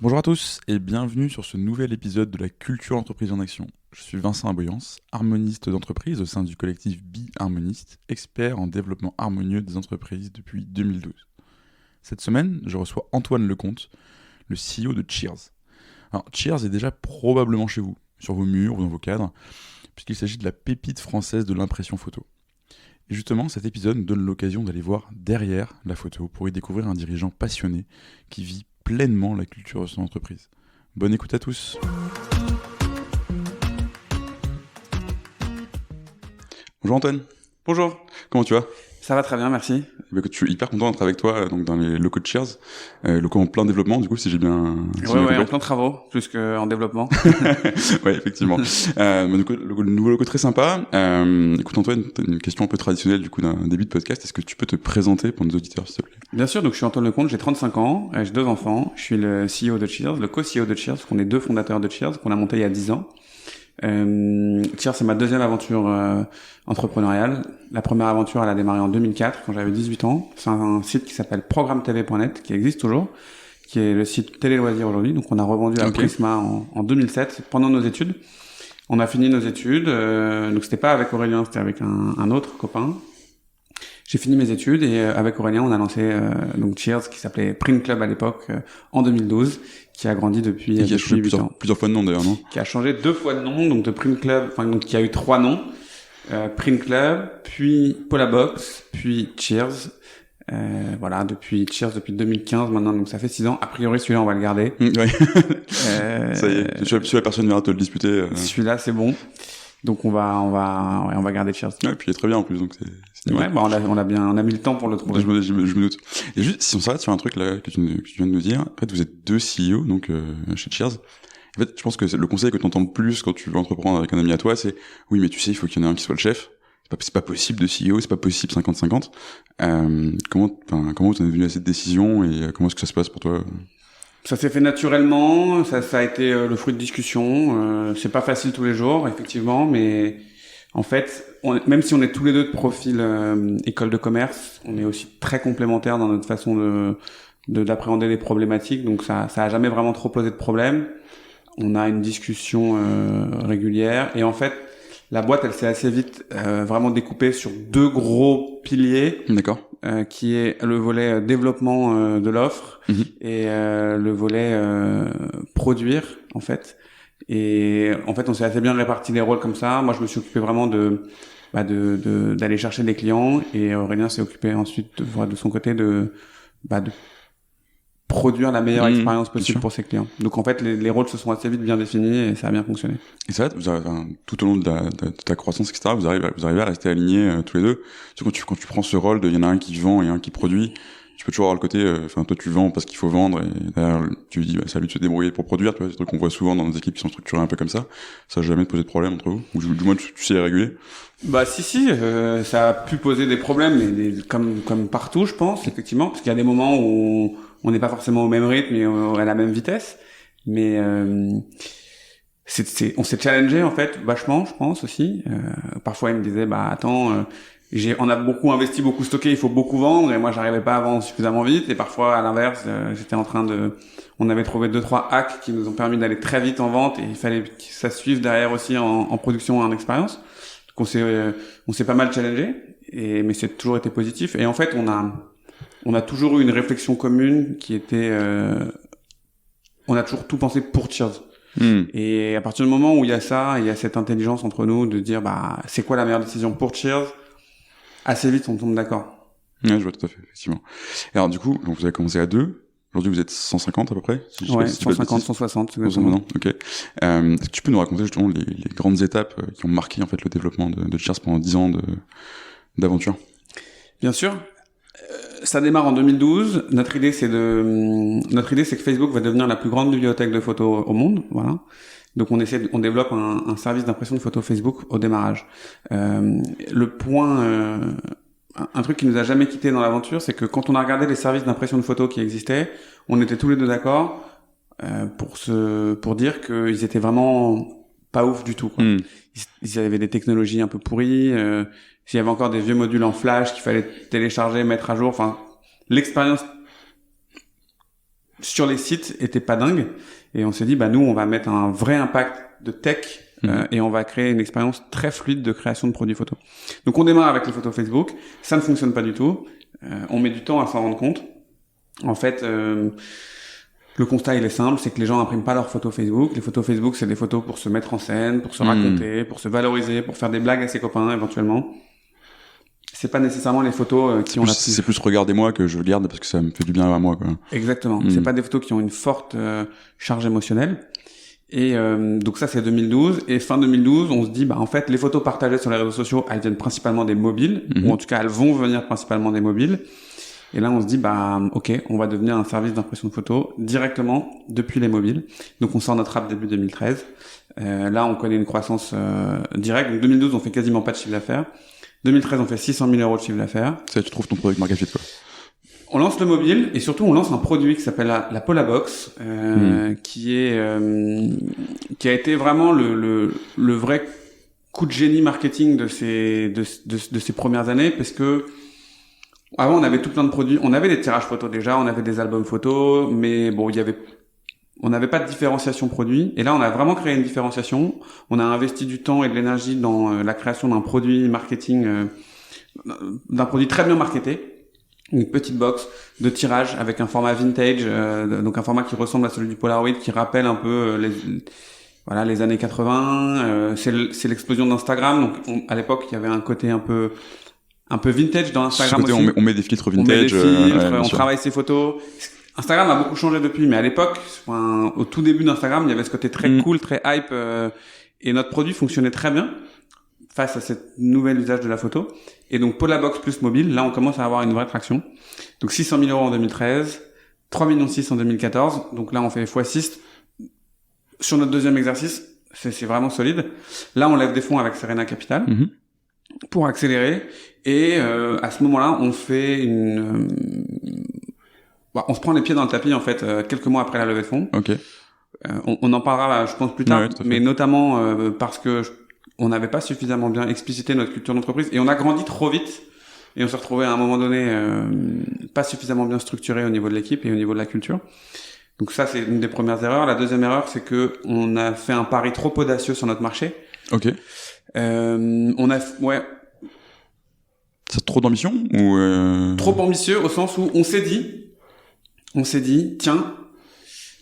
Bonjour à tous et bienvenue sur ce nouvel épisode de la culture entreprise en action. Je suis Vincent Aboyance, harmoniste d'entreprise au sein du collectif Bi-Harmoniste, expert en développement harmonieux des entreprises depuis 2012. Cette semaine, je reçois Antoine Lecomte, le CEO de Cheers. Alors, Cheers est déjà probablement chez vous, sur vos murs ou dans vos cadres, puisqu'il s'agit de la pépite française de l'impression photo. Et justement, cet épisode nous donne l'occasion d'aller voir derrière la photo pour y découvrir un dirigeant passionné qui vit pleinement la culture de son entreprise. Bonne écoute à tous. Bonjour Antoine. Bonjour. Comment tu vas ? Ça va très bien, merci. Écoute, je suis hyper content d'être avec toi donc dans les locaux de Cheers, locaux en plein développement du coup si j'ai bien. Ouais, en plein travaux, plus qu'en développement. Ouais, effectivement. Du coup, le nouveau logo très sympa. Écoute Antoine, t'as une question un peu traditionnelle du coup d'un début de podcast. Est-ce que tu peux te présenter pour nos auditeurs s'il te plaît ? Bien sûr, donc je suis Antoine Lecomte, j'ai 35 ans, j'ai 2 enfants, je suis le CEO de Cheers, le co-CEO de Cheers, qu'on est 2 fondateurs de Cheers, qu'on a monté il y a 10 ans. Cheers, c'est ma deuxième aventure entrepreneuriale. La première aventure, elle a démarré en 2004, quand j'avais 18 ans. C'est un site qui s'appelle programmetv.net, qui existe toujours, qui est le site Télé Loisirs aujourd'hui. Donc on a revendu à Prisma en 2007, pendant nos études. On a fini nos études, donc c'était pas avec Aurélien, c'était avec un autre copain. J'ai fini mes études et avec Aurélien, on a lancé donc Cheers, qui s'appelait Print Club à l'époque, en 2012, qui a grandi depuis. Et qui a changé plusieurs fois de nom d'ailleurs, non ? Qui a changé 2 fois de nom, donc de Print Club, enfin donc qui a eu 3 noms, Print Club, puis Polabox, puis Cheers. Voilà, depuis Cheers depuis 2015 maintenant, donc ça fait 6 ans. A priori, celui-là, on va le garder. Ouais. Ça y est, celui-là, personne ne viendra te le disputer. Celui-là, c'est bon. Donc on va garder Cheers. Ouais, puis il est très bien en plus, donc c'est ouais, bah on a mis le temps pour le trouver. Je me doute. Et juste, si on s'arrête sur un truc là que tu viens de nous dire, en fait, vous êtes 2 CEO donc chez Cheers. En fait, je pense que le conseil que tu entends le plus quand tu veux entreprendre avec un ami à toi, c'est oui, mais tu sais, il faut qu'il y en ait un qui soit le chef. C'est pas possible de CEO, c'est pas possible 50-50. Comment vous en êtes venu à cette décision et comment est-ce que ça se passe pour toi ? Ça s'est fait naturellement, ça a été le fruit de discussions. C'est pas facile tous les jours, effectivement, mais en fait, même si on est tous les deux de profil école de commerce, on est aussi très complémentaires dans notre façon d'appréhender les problématiques, donc ça a jamais vraiment trop posé de problème. On a une discussion régulière et en fait, la boîte, elle s'est assez vite vraiment découpée sur 2 gros piliers. D'accord. Qui est le volet développement de l'offre et le volet produire en fait. Et en fait, on s'est assez bien réparti les rôles comme ça. Moi, je me suis occupé vraiment d'aller chercher des clients et Aurélien s'est occupé ensuite de son côté de produire la meilleure expérience possible pour ses clients. Donc en fait, les rôles se sont assez vite bien définis et ça a bien fonctionné. Et ça, tout au long de ta croissance, etc., vous arrivez à rester alignés tous les deux. Tu sais, quand tu prends ce rôle il y en a un qui vend et un qui produit, tu peux toujours avoir le côté, toi tu vends parce qu'il faut vendre et derrière tu dis c'est à lui de se débrouiller pour produire. Tu vois, c'est un truc qu'on voit souvent dans des équipes qui sont structurées un peu comme ça. Ça n'a jamais posé de problème entre vous, ou du moins tu sais les réguler. Bah si, ça a pu poser des problèmes, mais comme partout, je pense, effectivement, parce qu'il y a des moments où on n'est pas forcément au même rythme et à la même vitesse, mais on s'est challengé en fait vachement, je pense aussi. Parfois, il me disait attends, on a beaucoup investi, beaucoup stocké, il faut beaucoup vendre, et moi j'arrivais pas à vendre suffisamment vite. Et parfois, à l'inverse, on avait trouvé 2-3 hacks qui nous ont permis d'aller très vite en vente, et il fallait que ça suive derrière aussi en production et en expérience. On s'est pas mal challengé, mais c'est toujours été positif. Et en fait, on a toujours eu une réflexion commune qui était, on a toujours tout pensé pour Cheers. Et à partir du moment où il y a ça, il y a cette intelligence entre nous de dire, c'est quoi la meilleure décision pour Cheers? Assez vite, on tombe d'accord. Ouais, je vois tout à fait, effectivement. Et alors, du coup, donc vous avez commencé à 2. Aujourd'hui, vous êtes 150 à peu près? Ouais, 150, 160. 160, ok. Est-ce que tu peux nous raconter justement les grandes étapes qui ont marqué en fait le développement de Cheers pendant 10 ans d'aventure? Bien sûr. Ça démarre en 2012. Notre idée, c'est que Facebook va devenir la plus grande bibliothèque de photos au monde. Voilà. Donc on développe un service d'impression de photos Facebook au démarrage. Un truc qui nous a jamais quitté dans l'aventure, c'est que quand on a regardé les services d'impression de photos qui existaient, on était tous les deux d'accord pour dire qu'ils étaient vraiment pas ouf du tout, quoi. Ils avaient des technologies un peu pourries, s'il y avait encore des vieux modules en flash qu'il fallait télécharger, mettre à jour, enfin l'expérience sur les sites était pas dingue. Et on s'est dit, nous, on va mettre un vrai impact de tech et on va créer une expérience très fluide de création de produits photos. Donc, on démarre avec les photos Facebook. Ça ne fonctionne pas du tout. On met du temps à s'en rendre compte. En fait, le constat, il est simple, c'est que les gens n'impriment pas leurs photos Facebook. Les photos Facebook, c'est des photos pour se mettre en scène, pour se raconter, pour se valoriser, pour faire des blagues à ses copains, éventuellement. C'est pas nécessairement les photos qui ont la plus... C'est plus regardez-moi que je regarde parce que ça me fait du bien à moi, quoi. Exactement. C'est pas des photos qui ont une forte charge émotionnelle. Et donc ça, c'est 2012. Et fin 2012, on se dit, en fait, les photos partagées sur les réseaux sociaux, elles viennent principalement des mobiles, ou en tout cas, elles vont venir principalement des mobiles. Et là, on se dit, ok, on va devenir un service d'impression de photos directement depuis les mobiles. Donc, on sort notre app début 2013. Là, on connaît une croissance directe. Donc, 2012, on fait quasiment pas de chiffre d'affaires. 2013, on fait 600 000 € de chiffre d'affaires. Ça, tu trouves ton product market fit, quoi. On lance le mobile et surtout, on lance un produit qui s'appelle la Polabox, qui a été vraiment le vrai coup de génie marketing de ces premières années, parce que avant, on avait tout plein de produits. On avait des tirages photos déjà, on avait des albums photos, mais bon, on n'avait pas de différenciation produit. Et là, on a vraiment créé une différenciation. On a investi du temps et de l'énergie dans la création d'un produit marketing, d'un produit très bien marketé. Une petite box de tirage avec un format vintage, donc un format qui ressemble à celui du Polaroid, qui rappelle un peu les années 80. C'est l'explosion d'Instagram. Donc, à l'époque, il y avait un côté un peu vintage dans Instagram côté, aussi. On met des filtres vintage. On met des filtres, on travaille ses photos. Instagram a beaucoup changé depuis, mais à l'époque, au tout début d'Instagram, il y avait ce côté très cool, très hype, et notre produit fonctionnait très bien face à cette nouvel usage de la photo. Et donc, Polabox plus mobile, là, on commence à avoir une vraie traction. Donc, 600 000 € en 2013, 3,6 millions en 2014. Donc là, on fait x6. Sur notre deuxième exercice, c'est vraiment solide. Là, on lève des fonds avec Serena Capital pour accélérer. Et à ce moment-là, on fait on se prend les pieds dans le tapis, en fait, quelques mois après la levée de fonds. Ok. On en parlera, je pense, plus tard, ouais, mais notamment parce que on n'avait pas suffisamment bien explicité notre culture d'entreprise et on a grandi trop vite et on s'est retrouvé à un moment donné pas suffisamment bien structuré au niveau de l'équipe et au niveau de la culture. Donc ça, c'est une des premières erreurs. La deuxième erreur, c'est que on a fait un pari trop audacieux sur notre marché. Ok. C'est trop d'ambition ou Trop ambitieux au sens où on s'est dit, tiens,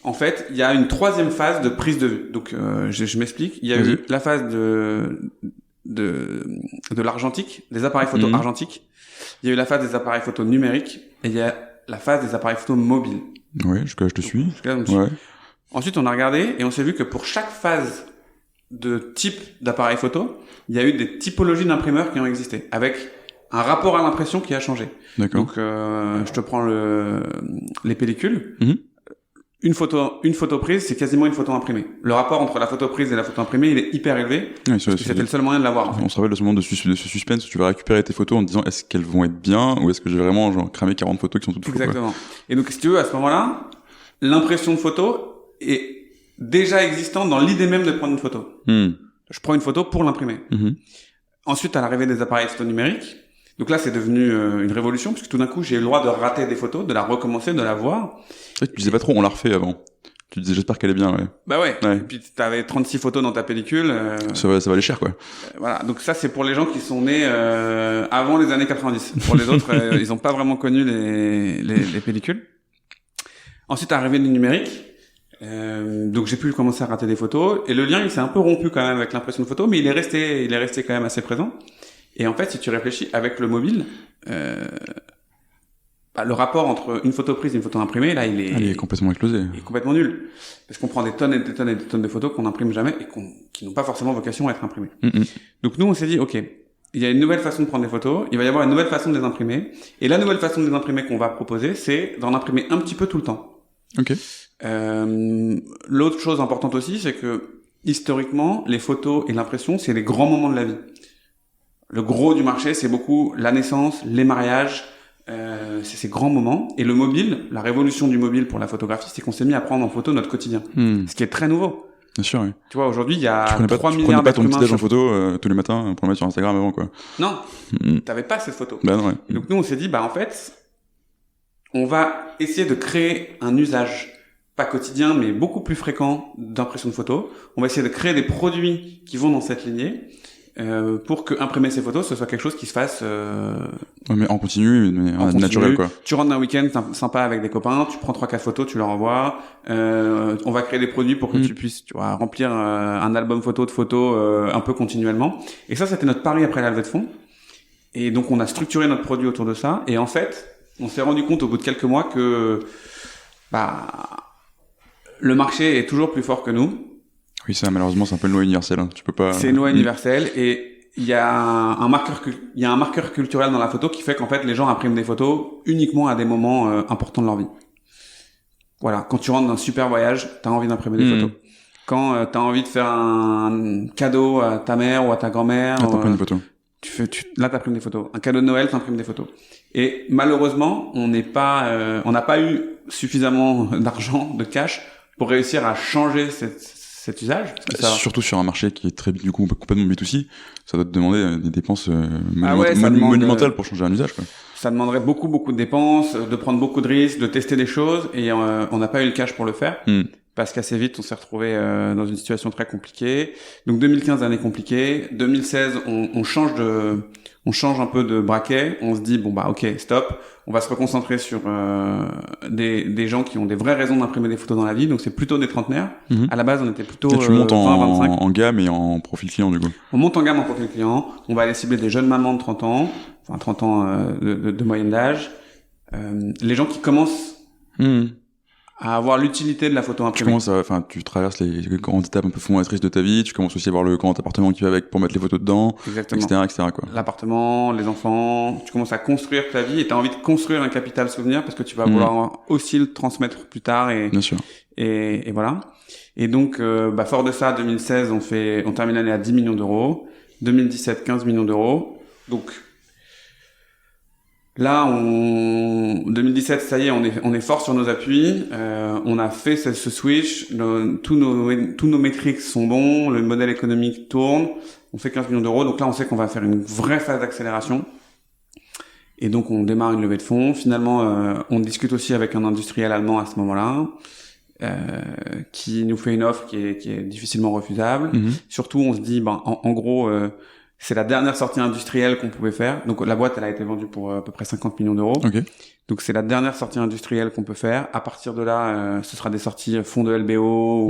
en fait, il y a une troisième phase de prise de vue. Donc, je m'explique. Il y a eu la phase de l'argentique, des appareils photo argentiques. Il y a eu la phase des appareils photo numériques et il y a la phase des appareils photo mobiles. Ouais, jusqu'à là, je te suis. Ouais. Ensuite, on a regardé et on s'est vu que pour chaque phase de type d'appareil photo, il y a eu des typologies d'imprimeurs qui ont existé, avec un rapport à l'impression qui a changé. D'accord. Donc, je te prends les pellicules. Une photo prise, c'est quasiment une photo imprimée. Le rapport entre la photo prise et la photo imprimée, il est hyper élevé. Oui, parce que c'était le seul moyen de l'avoir. En fait. On se rappelle de ce moment de ce suspense où tu vas récupérer tes photos en te disant est-ce qu'elles vont être bien ou est-ce que j'ai vraiment cramé 40 photos qui sont toutes faux. Exactement. Et donc, si tu veux, à ce moment-là, l'impression de photo est déjà existante dans l'idée même de prendre une photo. Je prends une photo pour l'imprimer. Ensuite, à l'arrivée des appareils photo numériques, donc là, c'est devenu une révolution, puisque tout d'un coup, j'ai le droit de rater des photos, de la recommencer, de la voir. Tu disais pas trop, on l'a refait avant. Tu disais, j'espère qu'elle est bien, ouais. Bah ouais. Et puis, t'avais 36 photos dans ta pellicule. Ça va aller cher, quoi. Voilà. Donc ça, c'est pour les gens qui sont nés avant les années 90. Pour les autres, ils ont pas vraiment connu les pellicules. Ensuite, arrivé le numérique. Donc j'ai pu commencer à rater des photos. Et le lien, il s'est un peu rompu quand même avec l'impression de photo, mais il est resté quand même assez présent. Et en fait, si tu réfléchis avec le mobile, le rapport entre une photo prise et une photo imprimée, là, il est complètement explosé. Il est complètement nul. Parce qu'on prend des tonnes et des tonnes et des tonnes de photos qu'on n'imprime jamais et qui n'ont pas forcément vocation à être imprimées. Donc nous, on s'est dit, ok, il y a une nouvelle façon de prendre des photos, il va y avoir une nouvelle façon de les imprimer. Et la nouvelle façon de les imprimer qu'on va proposer, c'est d'en imprimer un petit peu tout le temps. Ok. L'autre chose importante aussi, c'est que historiquement, les photos et l'impression, c'est les grands moments de la vie. Le gros du marché, c'est beaucoup la naissance, les mariages, c'est ces grands moments. Et le mobile, la révolution du mobile pour la photographie, c'est qu'on s'est mis à prendre en photo notre quotidien. Ce qui est très nouveau. Bien sûr, oui. Tu vois, aujourd'hui, il y a 3 milliards d'êtres humains. Tu prenais pas ton petit déj en photo tous les matins pour le mettre sur Instagram avant, quoi. Non. T'avais pas cette photo. Bah non, ouais. Donc nous, on s'est dit, en fait, on va essayer de créer un usage pas quotidien, mais beaucoup plus fréquent d'impression de photos. On va essayer de créer des produits qui vont dans cette lignée pour que imprimer ces photos, ce soit quelque chose qui se fasse Ouais, mais en continu, mais en continu. naturel, quoi. Tu rentres d'un week-end sympa avec des copains, tu prends 3-4 photos, tu leur envoies. On va créer des produits pour que tu puisses, tu vois, remplir un album photo de photos un peu continuellement. Et ça, c'était notre pari après la levée de fonds. Et donc, on a structuré notre produit autour de ça. Et en fait, on s'est rendu compte au bout de quelques mois que le marché est toujours plus fort que nous. Oui, ça, malheureusement, c'est un peu une loi universelle. Hein. Tu peux pas. C'est une loi universelle et il y a un marqueur culturel dans la photo qui fait qu'en fait les gens impriment des photos uniquement à des moments importants de leur vie. Voilà, quand tu rentres d'un super voyage, t'as envie d'imprimer des photos. Quand t'as envie de faire un cadeau à ta mère ou à ta grand-mère, Ah, t'imprimes des photos. Là t'imprimes des photos. Un cadeau de Noël, t'imprimes des photos. Et malheureusement, on n'a pas eu suffisamment d'argent, de cash pour réussir à changer cet usage. Surtout sur un marché qui est très, du coup, complètement B2C, ça doit te demander des dépenses monumentales pour changer un usage, quoi. Ça demanderait beaucoup de dépenses, de prendre beaucoup de risques, de tester des choses, et on n'a pas eu le cash pour le faire. Parce qu'assez vite, on s'est retrouvé dans une situation très compliquée. Donc 2015, année compliquée. 2016, on change un peu de braquet. On se dit bon bah ok, stop. On va se reconcentrer sur des gens qui ont des vraies raisons d'imprimer des photos dans la vie. Donc c'est plutôt des trentenaires. À la base, on était plutôt et tu montes 20-25. en gamme et en profil client du coup. On monte en gamme en profil client. On va aller cibler des jeunes mamans de 30 ans, enfin 30 ans de moyenne d'âge. Les gens qui commencent à avoir l'utilité de la photo imprimée. Tu traverses les grandes étapes un peu fondatrices de ta vie, tu commences aussi à voir le grand appartement qui va avec pour mettre les photos dedans, exactement. etc., quoi. L'appartement, les enfants, tu commences à construire ta vie et tu as envie de construire un capital souvenir parce que tu vas vouloir aussi le transmettre plus tard Bien sûr. Et voilà. Et donc, fort de ça, 2016, on termine l'année à 10 millions d'euros. 2017, 15 millions d'euros. Donc, là, 2017, ça y est, on est fort sur nos appuis. On a fait ce switch. Tous nos métriques sont bons. Le modèle économique tourne. On fait 15 millions d'euros. Donc là, on sait qu'on va faire une vraie phase d'accélération. Et donc, on démarre une levée de fonds. Finalement, on discute aussi avec un industriel allemand à ce moment-là, qui nous fait une offre qui est difficilement refusable. Surtout, on se dit, en gros, c'est la dernière sortie industrielle qu'on pouvait faire. Donc la boîte, elle a été vendue pour à peu près 50 millions d'euros. Okay. Donc c'est la dernière sortie industrielle qu'on peut faire. À partir de là, ce sera des sorties fonds de LBO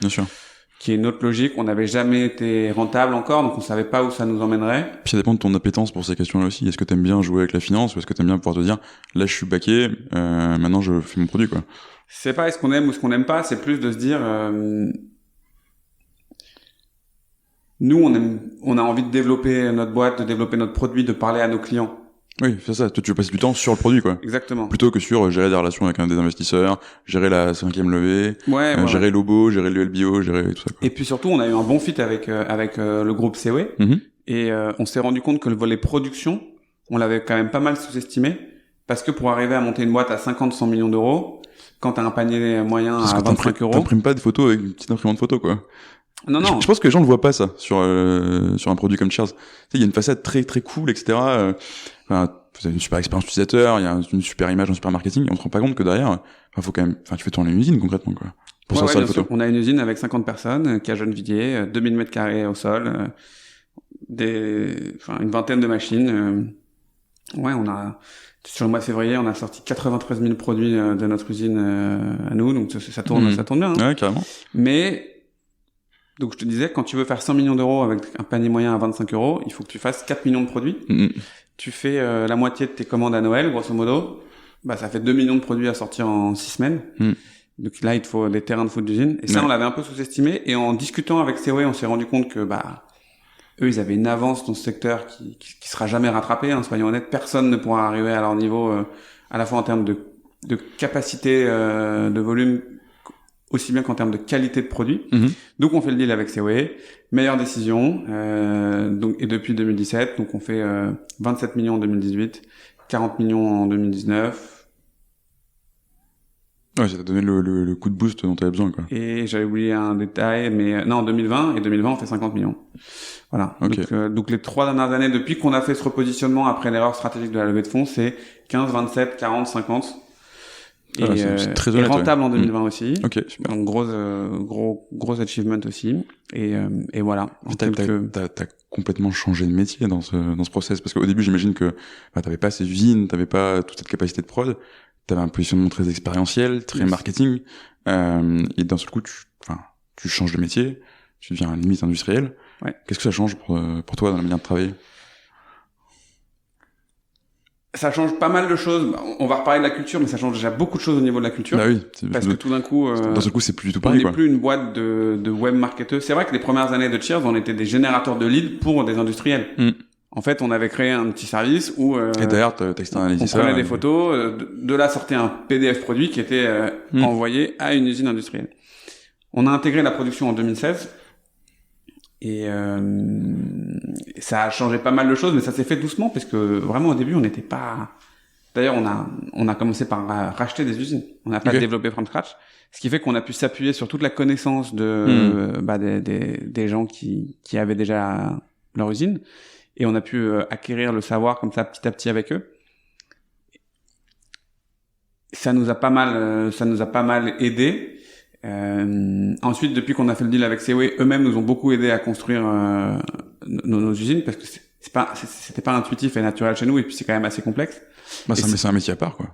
bien sûr. Qui est une autre logique. On n'avait jamais été rentable encore, donc on savait pas où ça nous emmènerait. Puis ça dépend de ton appétence pour ces questions-là aussi. Est-ce que t'aimes bien jouer avec la finance ou est-ce que t'aimes bien pouvoir te dire, là je suis baqué, maintenant je fais mon produit, quoi. C'est pas est-ce qu'on aime ou ce qu'on n'aime pas, c'est plus de se dire... Nous, on a envie de développer notre boîte, de développer notre produit, de parler à nos clients. Oui, c'est ça. Toi, tu veux passer du temps sur le produit, quoi. Exactement. Plutôt que sur gérer des relations avec des investisseurs, gérer la 5e levée, gérer l'OBO, gérer le LBO, gérer tout ça, quoi. Et puis surtout, on a eu un bon fit avec le groupe COE. Et on s'est rendu compte que le volet production, on l'avait quand même pas mal sous-estimé. Parce que pour arriver à monter une boîte à 50-100 millions d'euros, quand t'as un panier moyen à 25 euros... T'imprimes pas des photos avec une petite imprimante photo, quoi. Non. Je pense que les gens ne voient pas ça sur un produit comme Cheers. Tu sais, il y a une façade très très cool, etc. Vous avez une super expérience utilisateur, il y a une super image, un super marketing. Et on se rend pas compte que derrière, faut quand même, tu fais tourner une usine concrètement, quoi. Pour sortir les photos. On a une usine avec 50 personnes qui a Gennevilliers, 2000 mètres carrés au sol, une vingtaine de machines. Sur le mois de février, on a sorti 93 000 produits de notre usine à nous, donc ça tourne bien. Hein. Ouais, carrément. Mais donc je te disais, quand tu veux faire 100 millions d'euros avec un panier moyen à 25 euros, il faut que tu fasses 4 millions de produits. Tu fais la moitié de tes commandes à Noël, grosso modo. Ça fait 2 millions de produits à sortir en 6 semaines. Donc là, il te faut des terrains de foot d'usine. Et ça, on l'avait un peu sous-estimé. Et en discutant avec COE, on s'est rendu compte que eux, ils avaient une avance dans ce secteur qui sera jamais rattrapée. Hein, soyons honnêtes, personne ne pourra arriver à leur niveau, à la fois en termes de capacité de volume, aussi bien qu'en termes de qualité de produit. Donc on fait le deal avec COE, meilleure décision. Et depuis 2017, donc on fait 27 millions en 2018, 40 millions en 2019. Ouais, ça t'a donné le coup de boost dont t'avais besoin, quoi. Et j'avais oublié un détail, mais non, en 2020, et 2020 on fait 50 millions. Voilà. Okay. Donc les 3 dernières années, depuis qu'on a fait ce repositionnement après l'erreur stratégique de la levée de fonds, c'est 15, 27, 40, 50. C'est très et honnête, rentable ouais. en 2020 aussi. Ok, super. Donc gros achievement aussi. Et voilà. T'as complètement changé de métier dans ce process, parce qu'au début j'imagine que t'avais pas ces usines, t'avais pas toute cette capacité de prod, t'avais un positionnement très expérientiel, très marketing, et d'un seul coup tu changes de métier, tu deviens limite industriel. Ouais. Qu'est-ce que ça change pour toi dans la manière de travailler? Ça change pas mal de choses. On va reparler de la culture, mais ça change déjà beaucoup de choses au niveau de la culture. Bah oui. Parce que tout d'un coup, d'un seul coup, c'est plus du tout on pareil, n'est quoi. plus une boîte de web marketeurs. C'est vrai que les premières années de Cheers, on était des générateurs de leads pour des industriels. En fait, on avait créé un petit service où et derrière, t'externalisais ça. On prenait des photos, de là sortait un PDF produit qui était envoyé à une usine industrielle. On a intégré la production en 2016 et ça a changé pas mal de choses, mais ça s'est fait doucement parce que vraiment au début on n'était pas. D'ailleurs, on a commencé par racheter des usines. On n'a pas développé from scratch, ce qui fait qu'on a pu s'appuyer sur toute la connaissance des gens qui avaient déjà leur usine. Et on a pu acquérir le savoir comme ça petit à petit avec eux. Ça nous a pas mal aidé. Ensuite, depuis qu'on a fait le deal avec Seaway, eux-mêmes nous ont beaucoup aidé à construire nos usines parce que c'était pas intuitif et naturel chez nous, et puis c'est quand même assez complexe. C'est un métier à part, quoi.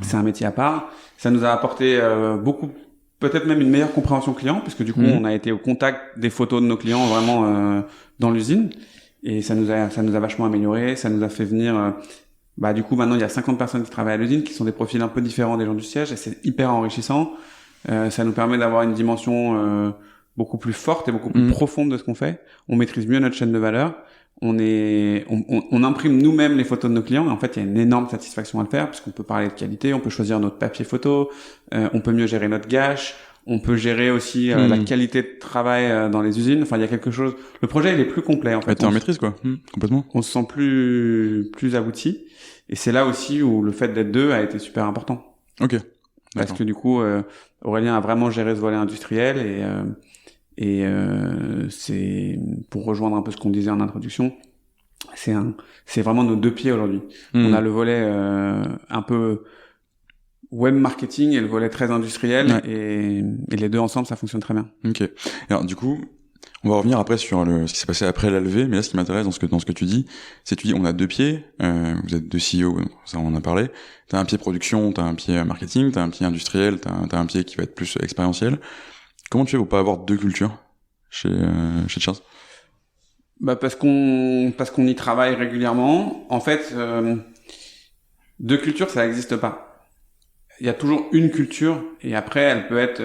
C'est un métier à part. Ça nous a apporté beaucoup, peut-être même une meilleure compréhension client, parce que du coup on a été au contact des photos de nos clients vraiment dans l'usine. Et ça nous a vachement amélioré, ça nous a fait venir, du coup, maintenant, il y a 50 personnes qui travaillent à l'usine, qui sont des profils un peu différents des gens du siège, et c'est hyper enrichissant. Ça nous permet d'avoir une dimension, beaucoup plus forte et beaucoup plus profonde de ce qu'on fait. On maîtrise mieux notre chaîne de valeur. On imprime nous-mêmes les photos de nos clients, et en fait, il y a une énorme satisfaction à le faire, parce qu'on peut parler de qualité, on peut choisir notre papier photo, on peut mieux gérer notre gâche, on peut gérer aussi la qualité de travail dans les usines. Enfin, il y a quelque chose. Le projet, il est plus complet en fait. T'es en maîtrise, quoi. Complètement. On se sent plus abouti. Et c'est là aussi où le fait d'être deux a été super important. Ok. Parce que du coup, Aurélien a vraiment géré ce volet industriel et c'est pour rejoindre un peu ce qu'on disait en introduction. C'est vraiment nos deux pieds aujourd'hui. On a le volet un peu web marketing et le volet très industriel, et les deux ensemble, ça fonctionne très bien. Ok. Alors du coup, on va revenir après sur ce qui s'est passé après la levée, mais là ce qui m'intéresse dans ce que tu dis, c'est que tu dis on a deux pieds, vous êtes deux CEO, ça on en a parlé, t'as un pied production, t'as un pied marketing, t'as un pied industriel, t'as un pied qui va être plus expérientiel. Comment tu fais pour pas avoir deux cultures chez Cheers? Parce qu'on y travaille régulièrement. En fait, deux cultures, ça n'existe pas. Il y a toujours une culture, et après, elle peut être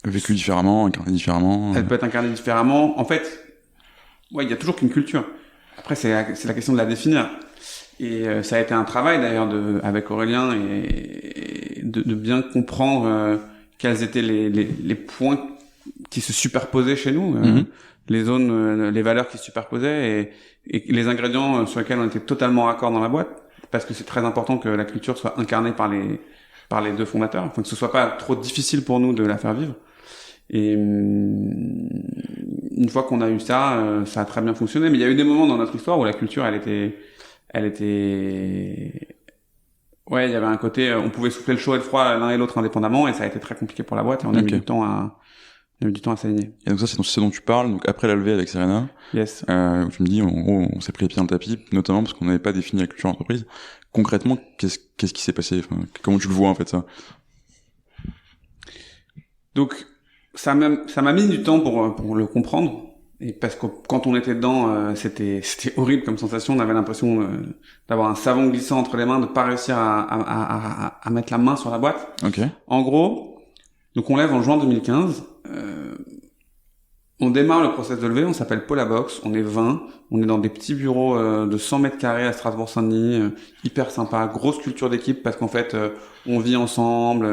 vécue différemment, incarnée différemment. Elle peut être incarnée différemment. En fait, il y a toujours qu'une culture. Après, c'est la question de la définir. Et ça a été un travail d'ailleurs avec Aurélien et de bien comprendre quels étaient les points qui se superposaient chez nous, les zones, les valeurs qui se superposaient et les ingrédients sur lesquels on était totalement raccord dans la boîte, parce que c'est très important que la culture soit incarnée par les deux fondateurs, enfin que ce soit pas trop difficile pour nous de la faire vivre. Et une fois qu'on a eu ça, ça a très bien fonctionné. Mais il y a eu des moments dans notre histoire où la culture, elle était, il y avait un côté, on pouvait souffler le chaud et le froid l'un et l'autre indépendamment, et ça a été très compliqué pour la boîte, et on a mis du temps à s'aligner. Et donc ça, c'est ce dont tu parles, donc après la levée avec Serena. Yes. Où tu me dis, en gros, on s'est pris les pieds dans le tapis, notamment parce qu'on n'avait pas défini la culture d'entreprise. Concrètement, qu'est-ce qui s'est passé? Enfin, comment tu le vois, en fait, ça? Donc, ça m'a mis du temps pour le comprendre. Et parce que quand on était dedans, c'était horrible comme sensation. On avait l'impression d'avoir un savon glissant entre les mains, de pas réussir à mettre la main sur la boîte. Ok. En gros, donc on lève en juin 2015. On démarre le process de levée, on s'appelle Polabox, on est 20, on est dans des petits bureaux de 100 mètres carrés à Strasbourg-Saint-Denis, hyper sympa, grosse culture d'équipe parce qu'en fait on vit ensemble.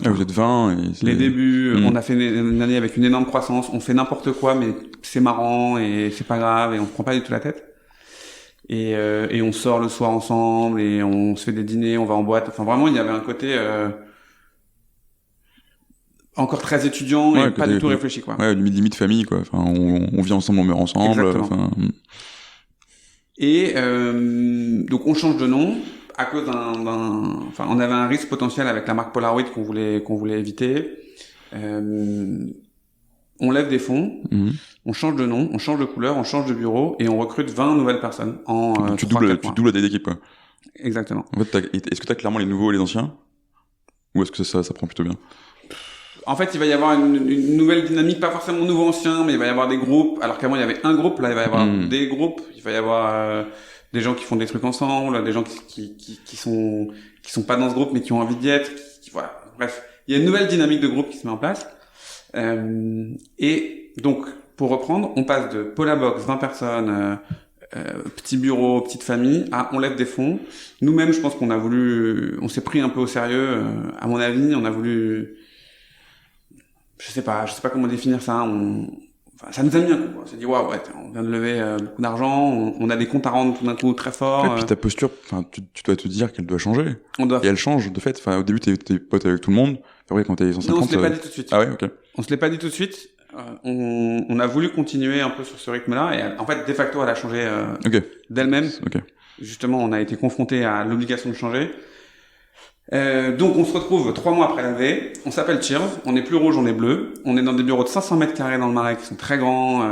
Vous êtes 20 et les débuts, on a fait une année avec une énorme croissance, on fait n'importe quoi mais c'est marrant et c'est pas grave et on se prend pas du tout la tête. Et on sort le soir ensemble et on se fait des dîners, on va en boîte, enfin vraiment il y avait un côté encore très étudiant et pas du tout réfléchi, quoi. Ouais, limite famille, quoi. Enfin, on vit ensemble, on meurt ensemble. Exactement. Et donc on change de nom. à cause enfin, on avait un risque potentiel avec la marque Polaroid qu'on voulait éviter. On lève des fonds, on change de nom, on change de couleur, on change de bureau et on recrute 20 nouvelles personnes en tu doubles la taille d'équipe, quoi. Exactement. En fait, est-ce que t'as clairement les nouveaux et les anciens? Ou est-ce que ça prend plutôt bien? En fait, il va y avoir une nouvelle dynamique, pas forcément nouveau-ancien, mais il va y avoir des groupes. Alors qu'avant, il y avait un groupe, là, il va y avoir des groupes. Il va y avoir des gens qui font des trucs ensemble, des gens qui sont pas dans ce groupe, mais qui ont envie d'y être. Voilà. Bref, il y a une nouvelle dynamique de groupe qui se met en place. Et donc, pour reprendre, on passe de Polabox, 20 personnes, petit bureau, petite famille, on lève des fonds. Nous-mêmes, je pense on s'est pris un peu au sérieux. À mon avis, on a voulu, je sais pas comment définir ça. Ça nous a mis un coup, quoi. On s'est dit, waouh, ouais, on vient de lever beaucoup d'argent, on a des comptes à rendre tout d'un coup très forts. Et puis ta posture, enfin, tu dois te dire qu'elle doit changer. Et elle change, de fait. Enfin, au début, t'es pote avec tout le monde. Après, quand t'es 150. Non, on se l'est pas dit tout de suite. Ah ouais, ok. On se l'est pas dit tout de suite. On a voulu continuer un peu sur ce rythme-là. Et en fait, de facto, elle a changé d'elle-même. Okay. Justement, on a été confronté à l'obligation de changer. Donc on se retrouve 3 mois après la levée, on s'appelle Cheers, on est plus rouge, on est bleu, on est dans des bureaux de 500 mètres carrés dans le Marais qui sont très grands,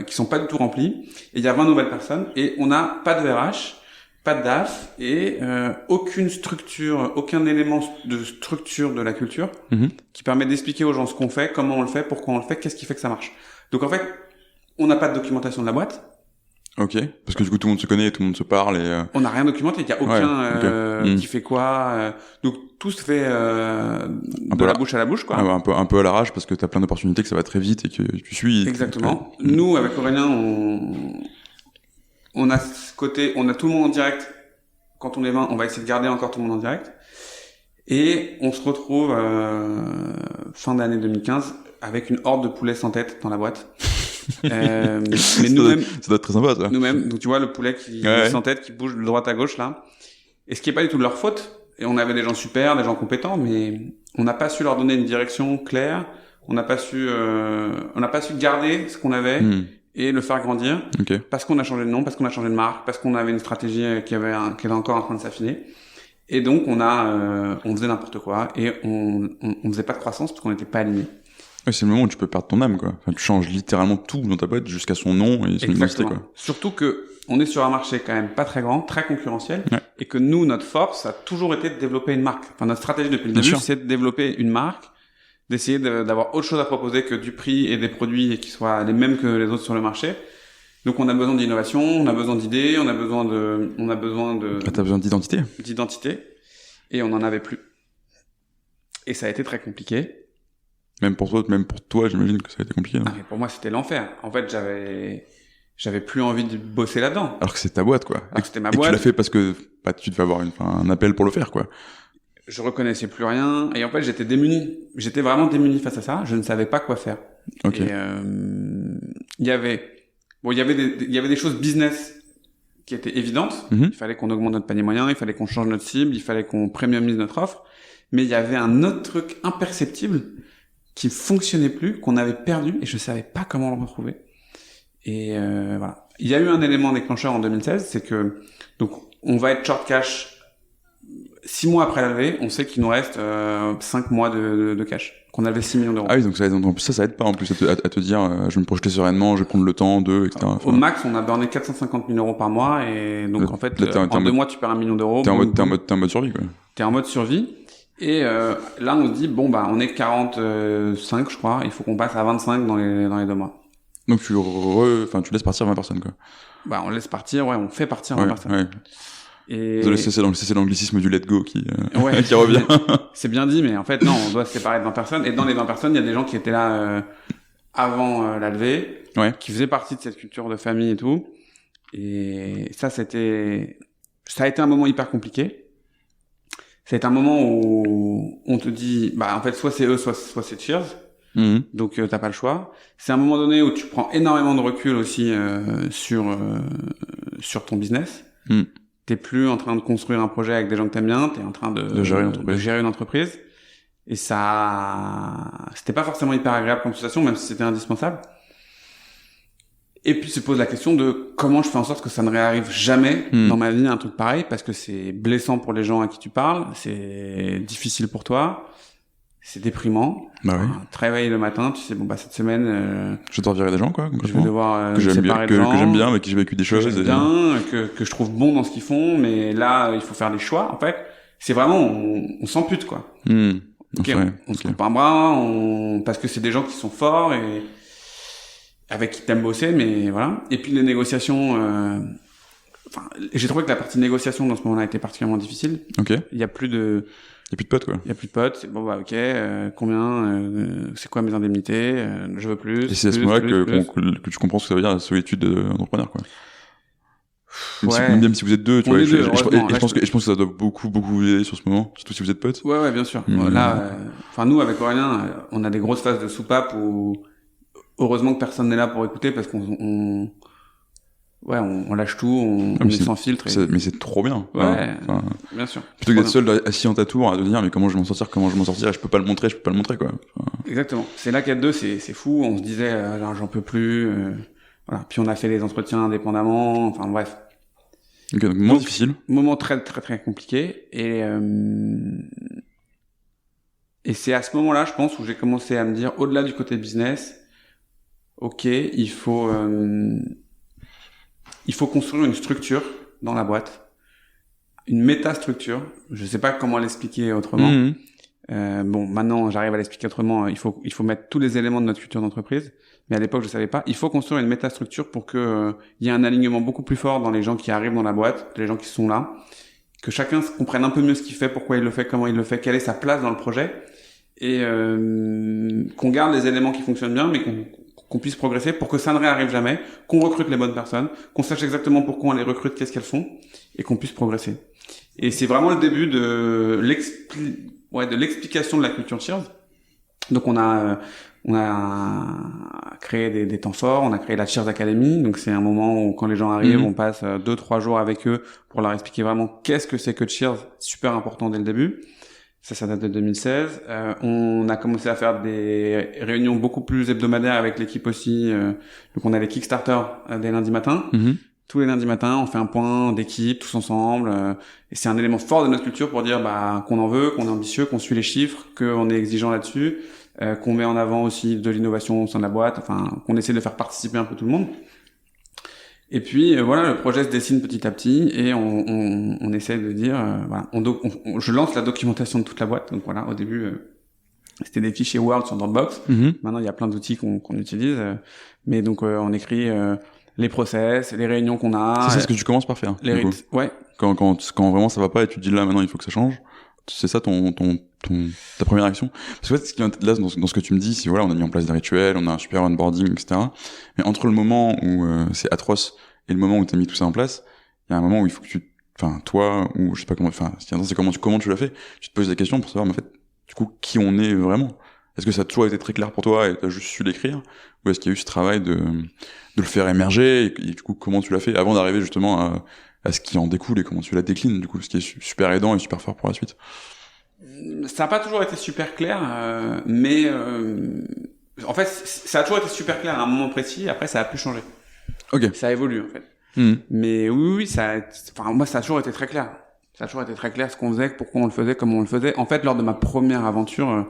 qui sont pas du tout remplis, et il y a 20 nouvelles personnes, et on n'a pas de RH, pas de DAF, et aucune structure, aucun élément de structure de la culture qui permet d'expliquer aux gens ce qu'on fait, comment on le fait, pourquoi on le fait, qu'est-ce qui fait que ça marche. Donc en fait, on n'a pas de documentation de la boîte. Ok, parce que du coup tout le monde se connaît, tout le monde se parle et on n'a rien documenté, il y a aucun qui fait quoi, donc tout se fait de la bouche à la bouche, quoi. Un peu à l'arrache parce que t'as plein d'opportunités, que ça va très vite et que tu suis. Exactement. Nous avec Aurélien, on a ce côté, on a tout le monde en direct. Quand on est 20, on va essayer de garder encore tout le monde en direct. Et on se retrouve fin d'année 2015 avec une horde de poulets sans tête dans la boîte. Mais nous-mêmes, ça doit être très sympa, ça. Nous-mêmes, donc tu vois le poulet qui sans tête, qui bouge de droite à gauche là, et ce qui est pas du tout de leur faute. Et on avait des gens super, des gens compétents, mais on n'a pas su leur donner une direction claire. On n'a pas su garder ce qu'on avait et le faire grandir. Parce qu'on a changé de nom, parce qu'on a changé de marque, parce qu'on avait une stratégie qui était encore en train de s'affiner. Et donc on faisait n'importe quoi et on faisait pas de croissance parce qu'on n'était pas alignés. Ouais, c'est le moment où tu peux perdre ton âme, quoi. Enfin, tu changes littéralement tout dans ta boîte jusqu'à son nom et son identité, quoi. Surtout que on est sur un marché quand même pas très grand, très concurrentiel, et que nous, notre force a toujours été de développer une marque. Enfin, notre stratégie depuis le début, c'est de développer une marque, d'essayer d'avoir autre chose à proposer que du prix et des produits qui soient les mêmes que les autres sur le marché. Donc, on a besoin d'innovation, on a besoin d'idées, on a besoin de. T'as besoin d'identité. D'identité. Et on n'en avait plus. Et ça a été très compliqué. Même pour toi, j'imagine que ça a été compliqué. Mais pour moi, c'était l'enfer. En fait, j'avais plus envie de bosser là-dedans. Alors que c'est ta boîte, quoi. Alors que c'était ma boîte. Tu l'as fait parce que tu devais avoir un appel pour le faire, quoi. Je reconnaissais plus rien. Et en fait, j'étais démuni. J'étais vraiment démuni face à ça. Je ne savais pas quoi faire. Okay. Et il y avait des choses business qui étaient évidentes. Il fallait qu'on augmente notre panier moyen, il fallait qu'on change notre cible, il fallait qu'on premiumise notre offre. Mais il y avait un autre truc imperceptible qui fonctionnait plus, qu'on avait perdu, et je savais pas comment le retrouver. Et voilà. Il y a eu un élément déclencheur en 2016, c'est que donc on va être short cash 6 mois après la levée, on sait qu'il nous reste 5 mois de cash, qu'on a levé 6 millions d'euros. Ah oui, donc ça aide pas en plus à te dire je vais me projeter sereinement, je vais prendre le temps etc. Au max, on a burné 450 000 euros par mois, et donc en fait, en 2 mois, tu perds 1 million d'euros. T'es en mode survie, quoi. T'es en mode survie. Et là, on se dit, on est 45, je crois, il faut qu'on passe à 25 dans les 2 mois. Donc tu laisses partir 20 personnes, quoi. On laisse partir, on fait partir 20 personnes. Ouais. Et... C'est l'anglicisme du let go qui revient. C'est bien dit, mais en fait, non, on doit se séparer de 20 personnes. Et dans les 20 personnes, il y a des gens qui étaient là avant la levée, qui faisaient partie de cette culture de famille et tout. Et ça a été un moment hyper compliqué. C'est un moment où on te dit, en fait, soit c'est eux, soit c'est Cheers. Donc, t'as pas le choix. C'est un moment donné où tu prends énormément de recul aussi, sur ton business. T'es plus en train de construire un projet avec des gens que t'aimes bien, t'es en train de gérer une entreprise. Et ça, c'était pas forcément hyper agréable comme situation, même si c'était indispensable. Et puis se pose la question de comment je fais en sorte que ça ne réarrive jamais dans ma vie un truc pareil, parce que c'est blessant pour les gens à qui tu parles, c'est difficile pour toi, c'est déprimant. Bah oui. Tu réveilles le matin, tu sais bon bah cette semaine Je vais devoir virer des gens quoi, je vais concrètement. devoir Que me j'aime bien, séparer de gens que j'aime bien, avec qui j'ai vécu des que choses. j'aime bien, que je trouve bon dans ce qu'ils font, mais là il faut faire des choix en fait. C'est vraiment on s'ampute quoi. Ok, Ouais, on se coupe un bras, parce que c'est des gens qui sont forts et avec qui t'aimes bosser, mais voilà. Et puis les négociations, enfin, j'ai trouvé que la partie négociation dans ce moment-là était particulièrement difficile. Ok. Il y a plus de potes quoi. C'est bon bah ok, combien, c'est quoi mes indemnités, je veux plus. Et c'est à ce moment-là que tu comprends ce que ça veut dire la solitude d'entrepreneur quoi. Même si vous êtes deux, tu vois. Je pense que ça doit beaucoup vous aider sur ce moment, surtout si vous êtes potes. Ouais, bien sûr. Là, enfin nous avec Aurélien, on a des grosses phases de soupape où heureusement que personne n'est là pour écouter parce qu'on lâche tout, on est sans filtre. Mais c'est trop bien. Ouais, bien sûr. Plutôt que d'être seul assis dans ta tour à te dire mais comment je vais m'en sortir, je peux pas le montrer quoi. Exactement. C'est là qu'à deux, c'est fou. On se disait, j'en peux plus. Voilà. Puis on a fait les entretiens indépendamment. Enfin bref. Ok, donc moment difficile. Moment très très très compliqué. Et c'est à ce moment-là, je pense, où j'ai commencé à me dire, au-delà du côté business, ok, il faut construire une structure dans la boîte, une métastructure. Je sais pas comment l'expliquer autrement. Bon, maintenant, j'arrive à l'expliquer autrement. Il faut mettre tous les éléments de notre culture d'entreprise. Mais à l'époque, je savais pas. Il faut construire une métastructure pour que il y ait un alignement beaucoup plus fort dans les gens qui arrivent dans la boîte, les gens qui sont là, que chacun comprenne un peu mieux ce qu'il fait, pourquoi il le fait, comment il le fait, quelle est sa place dans le projet, et qu'on garde les éléments qui fonctionnent bien, mais qu'on puisse progresser pour que ça ne réarrive jamais, qu'on recrute les bonnes personnes, qu'on sache exactement pourquoi on les recrute, qu'est-ce qu'elles font, et qu'on puisse progresser. Et c'est vraiment le début de l'explication de la culture Cheers. Donc on a créé des temps forts, on a créé la Cheers Academy, donc c'est un moment où quand les gens arrivent, on passe 2-3 jours avec eux pour leur expliquer vraiment qu'est-ce que c'est que Cheers, super important dès le début. Ça date de 2016. On a commencé à faire des réunions beaucoup plus hebdomadaires avec l'équipe aussi. Donc on a les Kickstarter des lundis matins. Tous les lundis matins, on fait un point d'équipe, tous ensemble. Et c'est un élément fort de notre culture pour dire qu'on en veut, qu'on est ambitieux, qu'on suit les chiffres, qu'on est exigeant là-dessus, qu'on met en avant aussi de l'innovation au sein de la boîte, enfin qu'on essaie de faire participer un peu tout le monde. Et puis voilà, le projet se dessine petit à petit et on essaie de dire je lance la documentation de toute la boîte. Donc voilà, au début c'était des fichiers Word sur Dropbox. Maintenant il y a plein d'outils qu'on utilise, mais donc on écrit les process, les réunions qu'on a. C'est ce que tu commences par faire. Les rites, ouais. Quand vraiment ça va pas et tu te dis là maintenant il faut que ça change. C'est ça ta première action. Parce que en fait, ce qui est là dans ce que tu me dis, c'est voilà, on a mis en place des rituels, on a un super onboarding, etc. Mais entre le moment où c'est atroce et le moment où t'as mis tout ça en place, il y a un moment où il faut que toi, ou je sais pas comment, c'est comment tu l'as fait, tu te poses des questions pour savoir, mais en fait, du coup, qui on est vraiment. Est-ce que ça a toujours été très clair pour toi et t'as juste su l'écrire? Ou est-ce qu'il y a eu ce travail de le faire émerger et du coup, comment tu l'as fait avant d'arriver justement à ce qui en découle et comment tu la déclines, du coup, ce qui est super aidant et super fort pour la suite? Ça n'a pas toujours été super clair, mais en fait, ça a toujours été super clair à un moment précis. Après, ça a pu changer. Ok. Ça évolue en fait. Mais oui, moi, ça a toujours été très clair. Ça a toujours été très clair ce qu'on faisait, pourquoi on le faisait, comment on le faisait. En fait, lors de ma première aventure,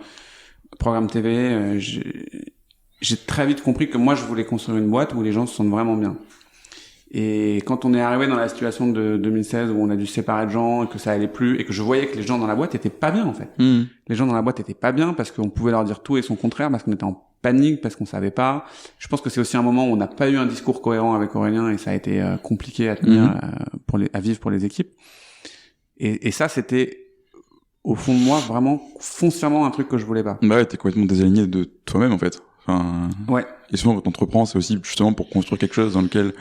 programme TV, j'ai très vite compris que moi, je voulais construire une boîte où les gens se sentent vraiment bien. Et quand on est arrivé dans la situation de 2016 où on a dû se séparer de gens et que ça allait plus et que je voyais que les gens dans la boîte étaient pas bien en fait. Les gens dans la boîte étaient pas bien parce qu'on pouvait leur dire tout et son contraire, parce qu'on était en panique, parce qu'on savait pas. Je pense que c'est aussi un moment où on n'a pas eu un discours cohérent avec Aurélien et ça a été compliqué à tenir à vivre pour les équipes. Et ça, c'était au fond de moi vraiment foncièrement un truc que je voulais pas. Bah ouais, t'es complètement désaligné de toi-même en fait. Ouais. Et souvent quand t'entreprends, c'est aussi justement pour construire quelque chose dans lequel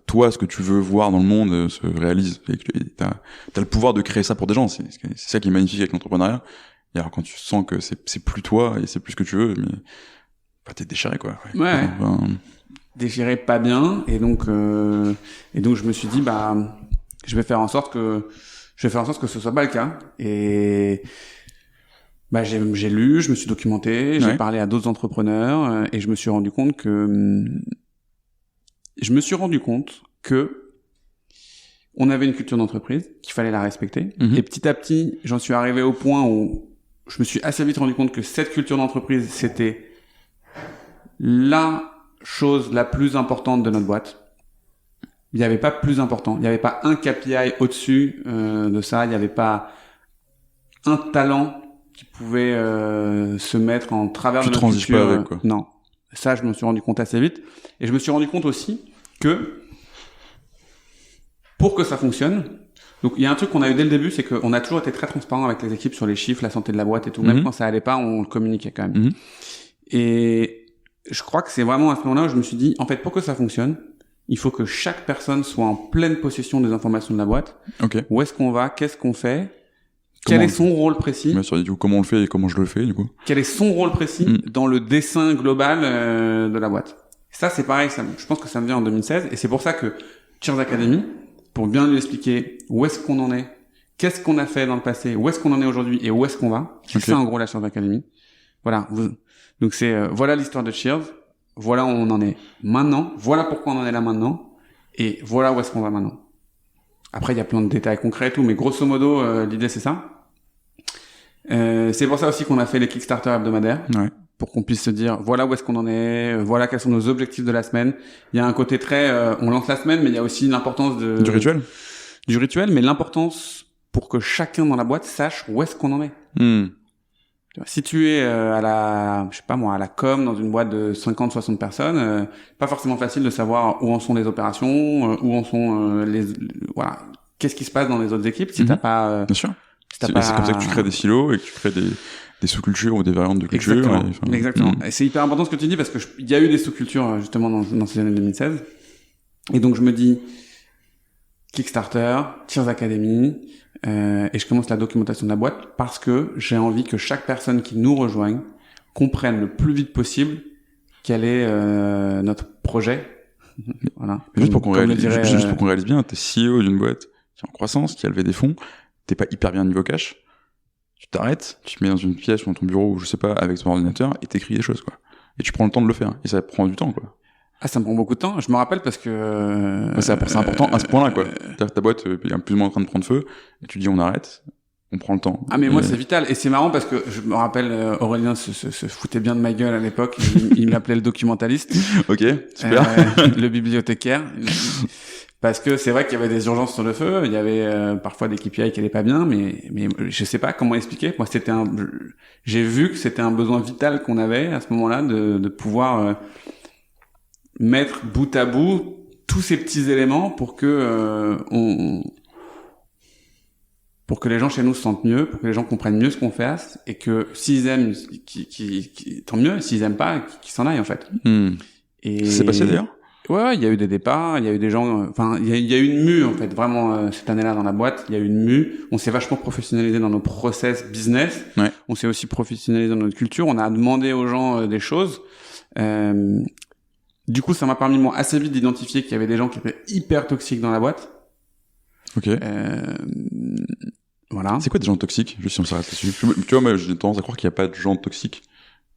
toi, ce que tu veux voir dans le monde se réalise. Et t'as le pouvoir de créer ça pour des gens. C'est ça qui est magnifique avec l'entrepreneuriat. Et alors quand tu sens que c'est plus toi et c'est plus ce que tu veux, mais t'es déchiré quoi. Ouais. Déchiré, pas bien. Et donc je me suis dit je vais faire en sorte que ce soit pas le cas. Et j'ai lu, je me suis documenté, j'ai parlé à d'autres entrepreneurs et je me suis rendu compte que je me suis rendu compte que on avait une culture d'entreprise, qu'il fallait la respecter. Et petit à petit, j'en suis arrivé au point où je me suis assez vite rendu compte que cette culture d'entreprise, c'était la chose la plus importante de notre boîte. Il n'y avait pas plus important. Il n'y avait pas un KPI au-dessus de ça. Il n'y avait pas un talent qui pouvait se mettre en travers de notre culture. Tu transiges pas avec, quoi. Non. Ça, je me suis rendu compte assez vite. Et je me suis rendu compte aussi que pour que ça fonctionne, donc il y a un truc qu'on a eu dès le début, c'est qu'on a toujours été très transparent avec les équipes sur les chiffres, la santé de la boîte et tout. Même quand ça allait pas, on le communiquait quand même. Et je crois que c'est vraiment à ce moment-là où je me suis dit, en fait, pour que ça fonctionne, il faut que chaque personne soit en pleine possession des informations de la boîte. Okay. Où est-ce qu'on va? Qu'est-ce qu'on fait? Quel est son rôle précis? Bien sûr, du coup, comment on le fait et comment je le fais, du coup. Quel est son rôle précis dans le dessin global de la boîte? Ça, c'est pareil. Je pense que ça me vient en 2016. Et c'est pour ça que Cheers Academy, pour bien lui expliquer où est-ce qu'on en est, qu'est-ce qu'on a fait dans le passé, où est-ce qu'on en est aujourd'hui et où est-ce qu'on va. C'est ça, en gros, la Cheers Academy. Voilà. Donc c'est, voilà l'histoire de Cheers. Voilà où on en est maintenant. Voilà pourquoi on en est là maintenant. Et voilà où est-ce qu'on va maintenant. Après, il y a plein de détails concrets et tout, mais grosso modo, l'idée, c'est ça. C'est pour ça aussi qu'on a fait les Kickstarter hebdomadaires. Ouais. Pour qu'on puisse se dire, voilà où est-ce qu'on en est, voilà quels sont nos objectifs de la semaine. Il y a un côté très, on lance la semaine, mais il y a aussi l'importance du rituel. Du rituel, mais l'importance pour que chacun dans la boîte sache où est-ce qu'on en est. Si tu es à la, je sais pas moi, à la com dans une boîte de 50-60 personnes, pas forcément facile de savoir où en sont les opérations, où en sont voilà, qu'est-ce qui se passe dans les autres équipes si t'as pas. Bien sûr. C'est comme ça que tu crées des silos et que tu crées des sous-cultures ou des variantes de culture. Exactement. Exactement. Et c'est hyper important ce que tu dis parce que il y a eu des sous-cultures justement dans ces années 2016. Et donc je me dis Kickstarter, Cheers Academy. Et je commence la documentation de la boîte parce que j'ai envie que chaque personne qui nous rejoigne comprenne le plus vite possible quel est notre projet. Voilà. Mais juste pour qu'on réalise bien, t'es CEO d'une boîte qui est en croissance, qui a levé des fonds, t'es pas hyper bien niveau cash, tu t'arrêtes, tu te mets dans une pièce ou dans ton bureau ou je sais pas avec ton ordinateur et t'écris des choses, quoi. Et tu prends le temps de le faire. Et ça prend du temps, quoi. Ah, ça me prend beaucoup de temps. Je me rappelle parce que... c'est important à ce point-là, quoi. C'est-à-dire que ta boîte est plus ou moins en train de prendre feu, et tu dis on arrête, on prend le temps. Ah, mais moi, c'est vital. Et c'est marrant parce que je me rappelle, Aurélien se foutait bien de ma gueule à l'époque. Il m'appelait le documentaliste. Ok, super. Le bibliothécaire. Parce que c'est vrai qu'il y avait des urgences sur le feu. Il y avait parfois des KPI qui allaient pas bien, mais je sais pas comment expliquer. Moi, j'ai vu que c'était un besoin vital qu'on avait à ce moment-là de pouvoir... mettre bout à bout tous ces petits éléments pour que pour que les gens chez nous se sentent mieux, pour que les gens comprennent mieux ce qu'on fait et que s'ils aiment, tant mieux. S'ils aiment pas, qu'ils s'en aillent en fait. Et c'est passé d'ailleurs. Ouais, il y a eu des départs, il y a eu des gens. Enfin, il y a eu une mue en fait, vraiment cette année-là dans la boîte. Il y a eu une mue. On s'est vachement professionnalisé dans nos process business. Ouais. On s'est aussi professionnalisé dans notre culture. On a demandé aux gens des choses. Du coup, ça m'a permis, moi, assez vite d'identifier qu'il y avait des gens qui étaient hyper toxiques dans la boîte. Ok. Voilà. C'est quoi des gens toxiques? Juste si on s'arrête là-dessus. Tu vois, moi, j'ai tendance à croire qu'il n'y a pas de gens toxiques.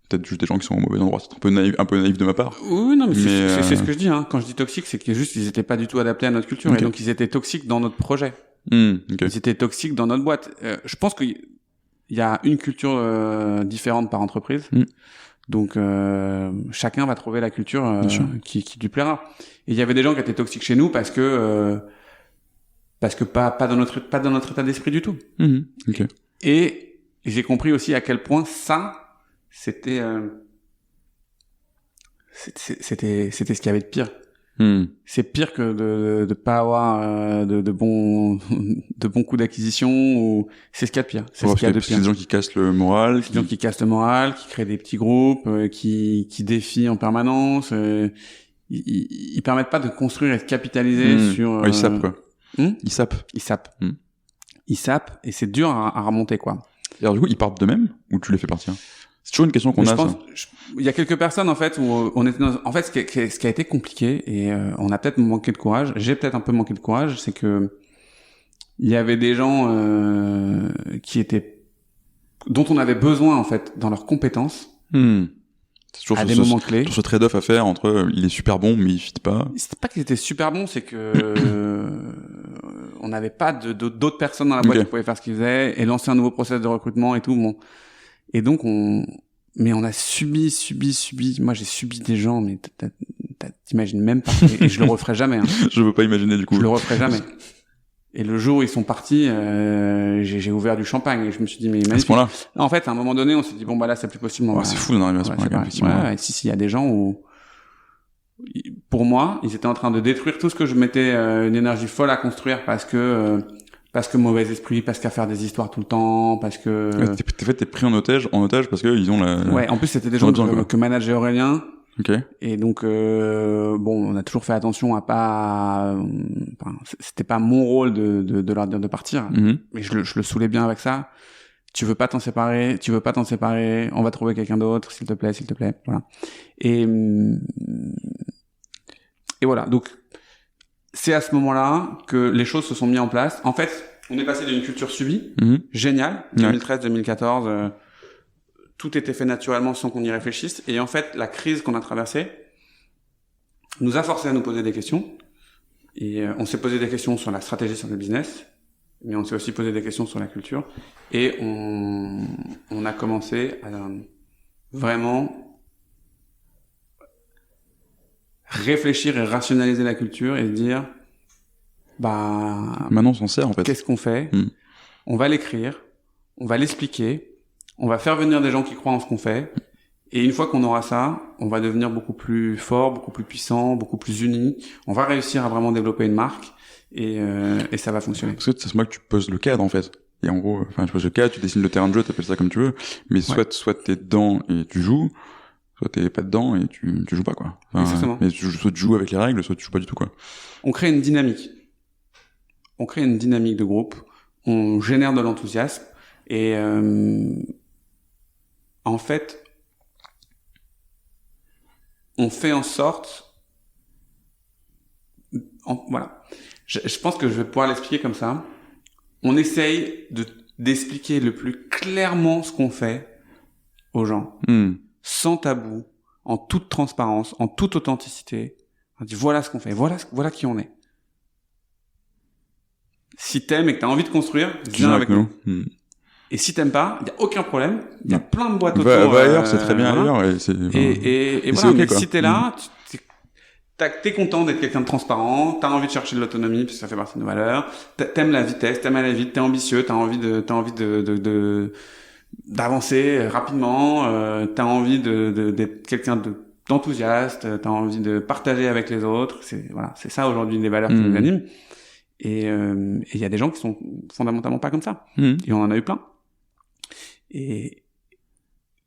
Peut-être juste des gens qui sont au mauvais endroit. C'est un peu naïf de ma part. Oui, non, mais c'est ce que je dis, hein. Quand je dis toxique, c'est que juste, ils étaient pas du tout adaptés à notre culture. Okay. Et donc, ils étaient toxiques dans notre projet. Okay. Ils étaient toxiques dans notre boîte. Je pense qu'il y a une culture différente par entreprise. Donc chacun va trouver la culture qui lui plaira. Et il y avait des gens qui étaient toxiques chez nous parce que pas dans notre état d'esprit du tout. Okay. Et j'ai compris aussi à quel point ça c'était ce qu'il y avait de pire. C'est pire que de pas avoir de bons coups d'acquisition ou c'est ce qu'il y a de pire. C'est ce qu'il y a de pire. C'est des gens qui cassent le moral, des gens qui cassent le moral, qui créent des petits groupes, qui défient en permanence. Ils permettent pas de construire et de capitaliser sur. Ils sapent quoi. Ils sapent. Ils sapent et c'est dur à remonter quoi. Et alors du coup ils partent d'eux-mêmes ou tu les fais partir? C'est toujours une question qu'on a. Il y a quelques personnes en fait où on était en fait ce qui a été compliqué et on a peut-être manqué de courage. J'ai peut-être un peu manqué de courage, c'est que il y avait des gens dont on avait besoin en fait dans leurs compétences. C'est à des moments clés. Toujours ce trade-off à faire entre il est super bon mais il fit pas. C'était pas qu'il était super bon, c'est que on n'avait pas d'autres personnes dans la boîte qui pouvaient faire ce qu'ils faisaient et lancer un nouveau process de recrutement et tout. Bon. Et donc mais on a subi. Moi, j'ai subi des gens, mais t'imagines même pas. Et je le referai jamais. Hein. Je veux pas imaginer du coup. Je le referai jamais. Et le jour où ils sont partis, j'ai ouvert du champagne et je me suis dit mais à ce point-là. En fait, à un moment donné, on s'est dit bon bah là c'est plus possible. C'est fou d'en arriver à ce point-là. Effectivement. Ouais, si il y a des gens où pour moi, ils étaient en train de détruire tout ce que je mettais une énergie folle à construire parce que mauvais esprit, parce qu'à faire des histoires tout le temps, parce que t'es pris en otage parce que ils ont la. Ouais, en plus c'était des gens que manageait Aurélien. Ok. Et donc bon, on a toujours fait attention à pas c'était pas mon rôle de leur dire de partir, mais je le saoulais bien avec ça. Tu veux pas t'en séparer, on va trouver quelqu'un d'autre, s'il te plaît, voilà. Et voilà. Donc c'est à ce moment-là que les choses se sont mises en place. En fait, on est passé d'une culture subie, géniale, 2013-2014, tout était fait naturellement sans qu'on y réfléchisse. Et en fait, la crise qu'on a traversée nous a forcé à nous poser des questions. Et on s'est posé des questions sur la stratégie, sur le business, mais on s'est aussi posé des questions sur la culture. Et on a commencé à vraiment réfléchir et rationaliser la culture et se dire maintenant on s'en sert en fait. Qu'est-ce qu'on fait? On va l'écrire, on va l'expliquer, on va faire venir des gens qui croient en ce qu'on fait, et une fois qu'on aura ça, on va devenir beaucoup plus fort, beaucoup plus puissant, beaucoup plus unis. On va réussir à vraiment développer une marque et ça va fonctionner. Parce que c'est ce moment que tu poses le cadre en fait. Et en gros, tu poses le cadre, tu dessines le terrain de jeu, t'appelles ça comme tu veux, mais soit t'es dedans et tu joues, soit t'es pas dedans et tu joues pas quoi. Exactement. Mais soit tu joues avec les règles, soit tu joues pas du tout quoi. On crée une dynamique de groupe, on génère de l'enthousiasme et en fait on fait en sorte voilà. Je pense que je vais pouvoir l'expliquer comme ça. On essaye d'expliquer le plus clairement ce qu'on fait aux gens, sans tabou, en toute transparence, en toute authenticité. On dit voilà ce qu'on fait, voilà qui on est. Si t'aimes et que t'as envie de construire, viens avec nous. Et si t'aimes pas, il y a aucun problème. Il y a plein de boîtes autour. Va ailleurs, c'est très bien ailleurs. Et voilà, okay, mais quoi. Si t'es là, t'es content d'être quelqu'un de transparent, t'as envie de chercher de l'autonomie, parce que ça fait partie de nos valeurs, t'aimes la vitesse, t'aimes aller vite, t'es ambitieux, t'as envie d'avancer rapidement, t'as envie d'être quelqu'un d'enthousiaste, t'as envie de partager avec les autres, c'est ça aujourd'hui les valeurs qui nous animent. Et il y a des gens qui sont fondamentalement pas comme ça. Et on en a eu plein. Et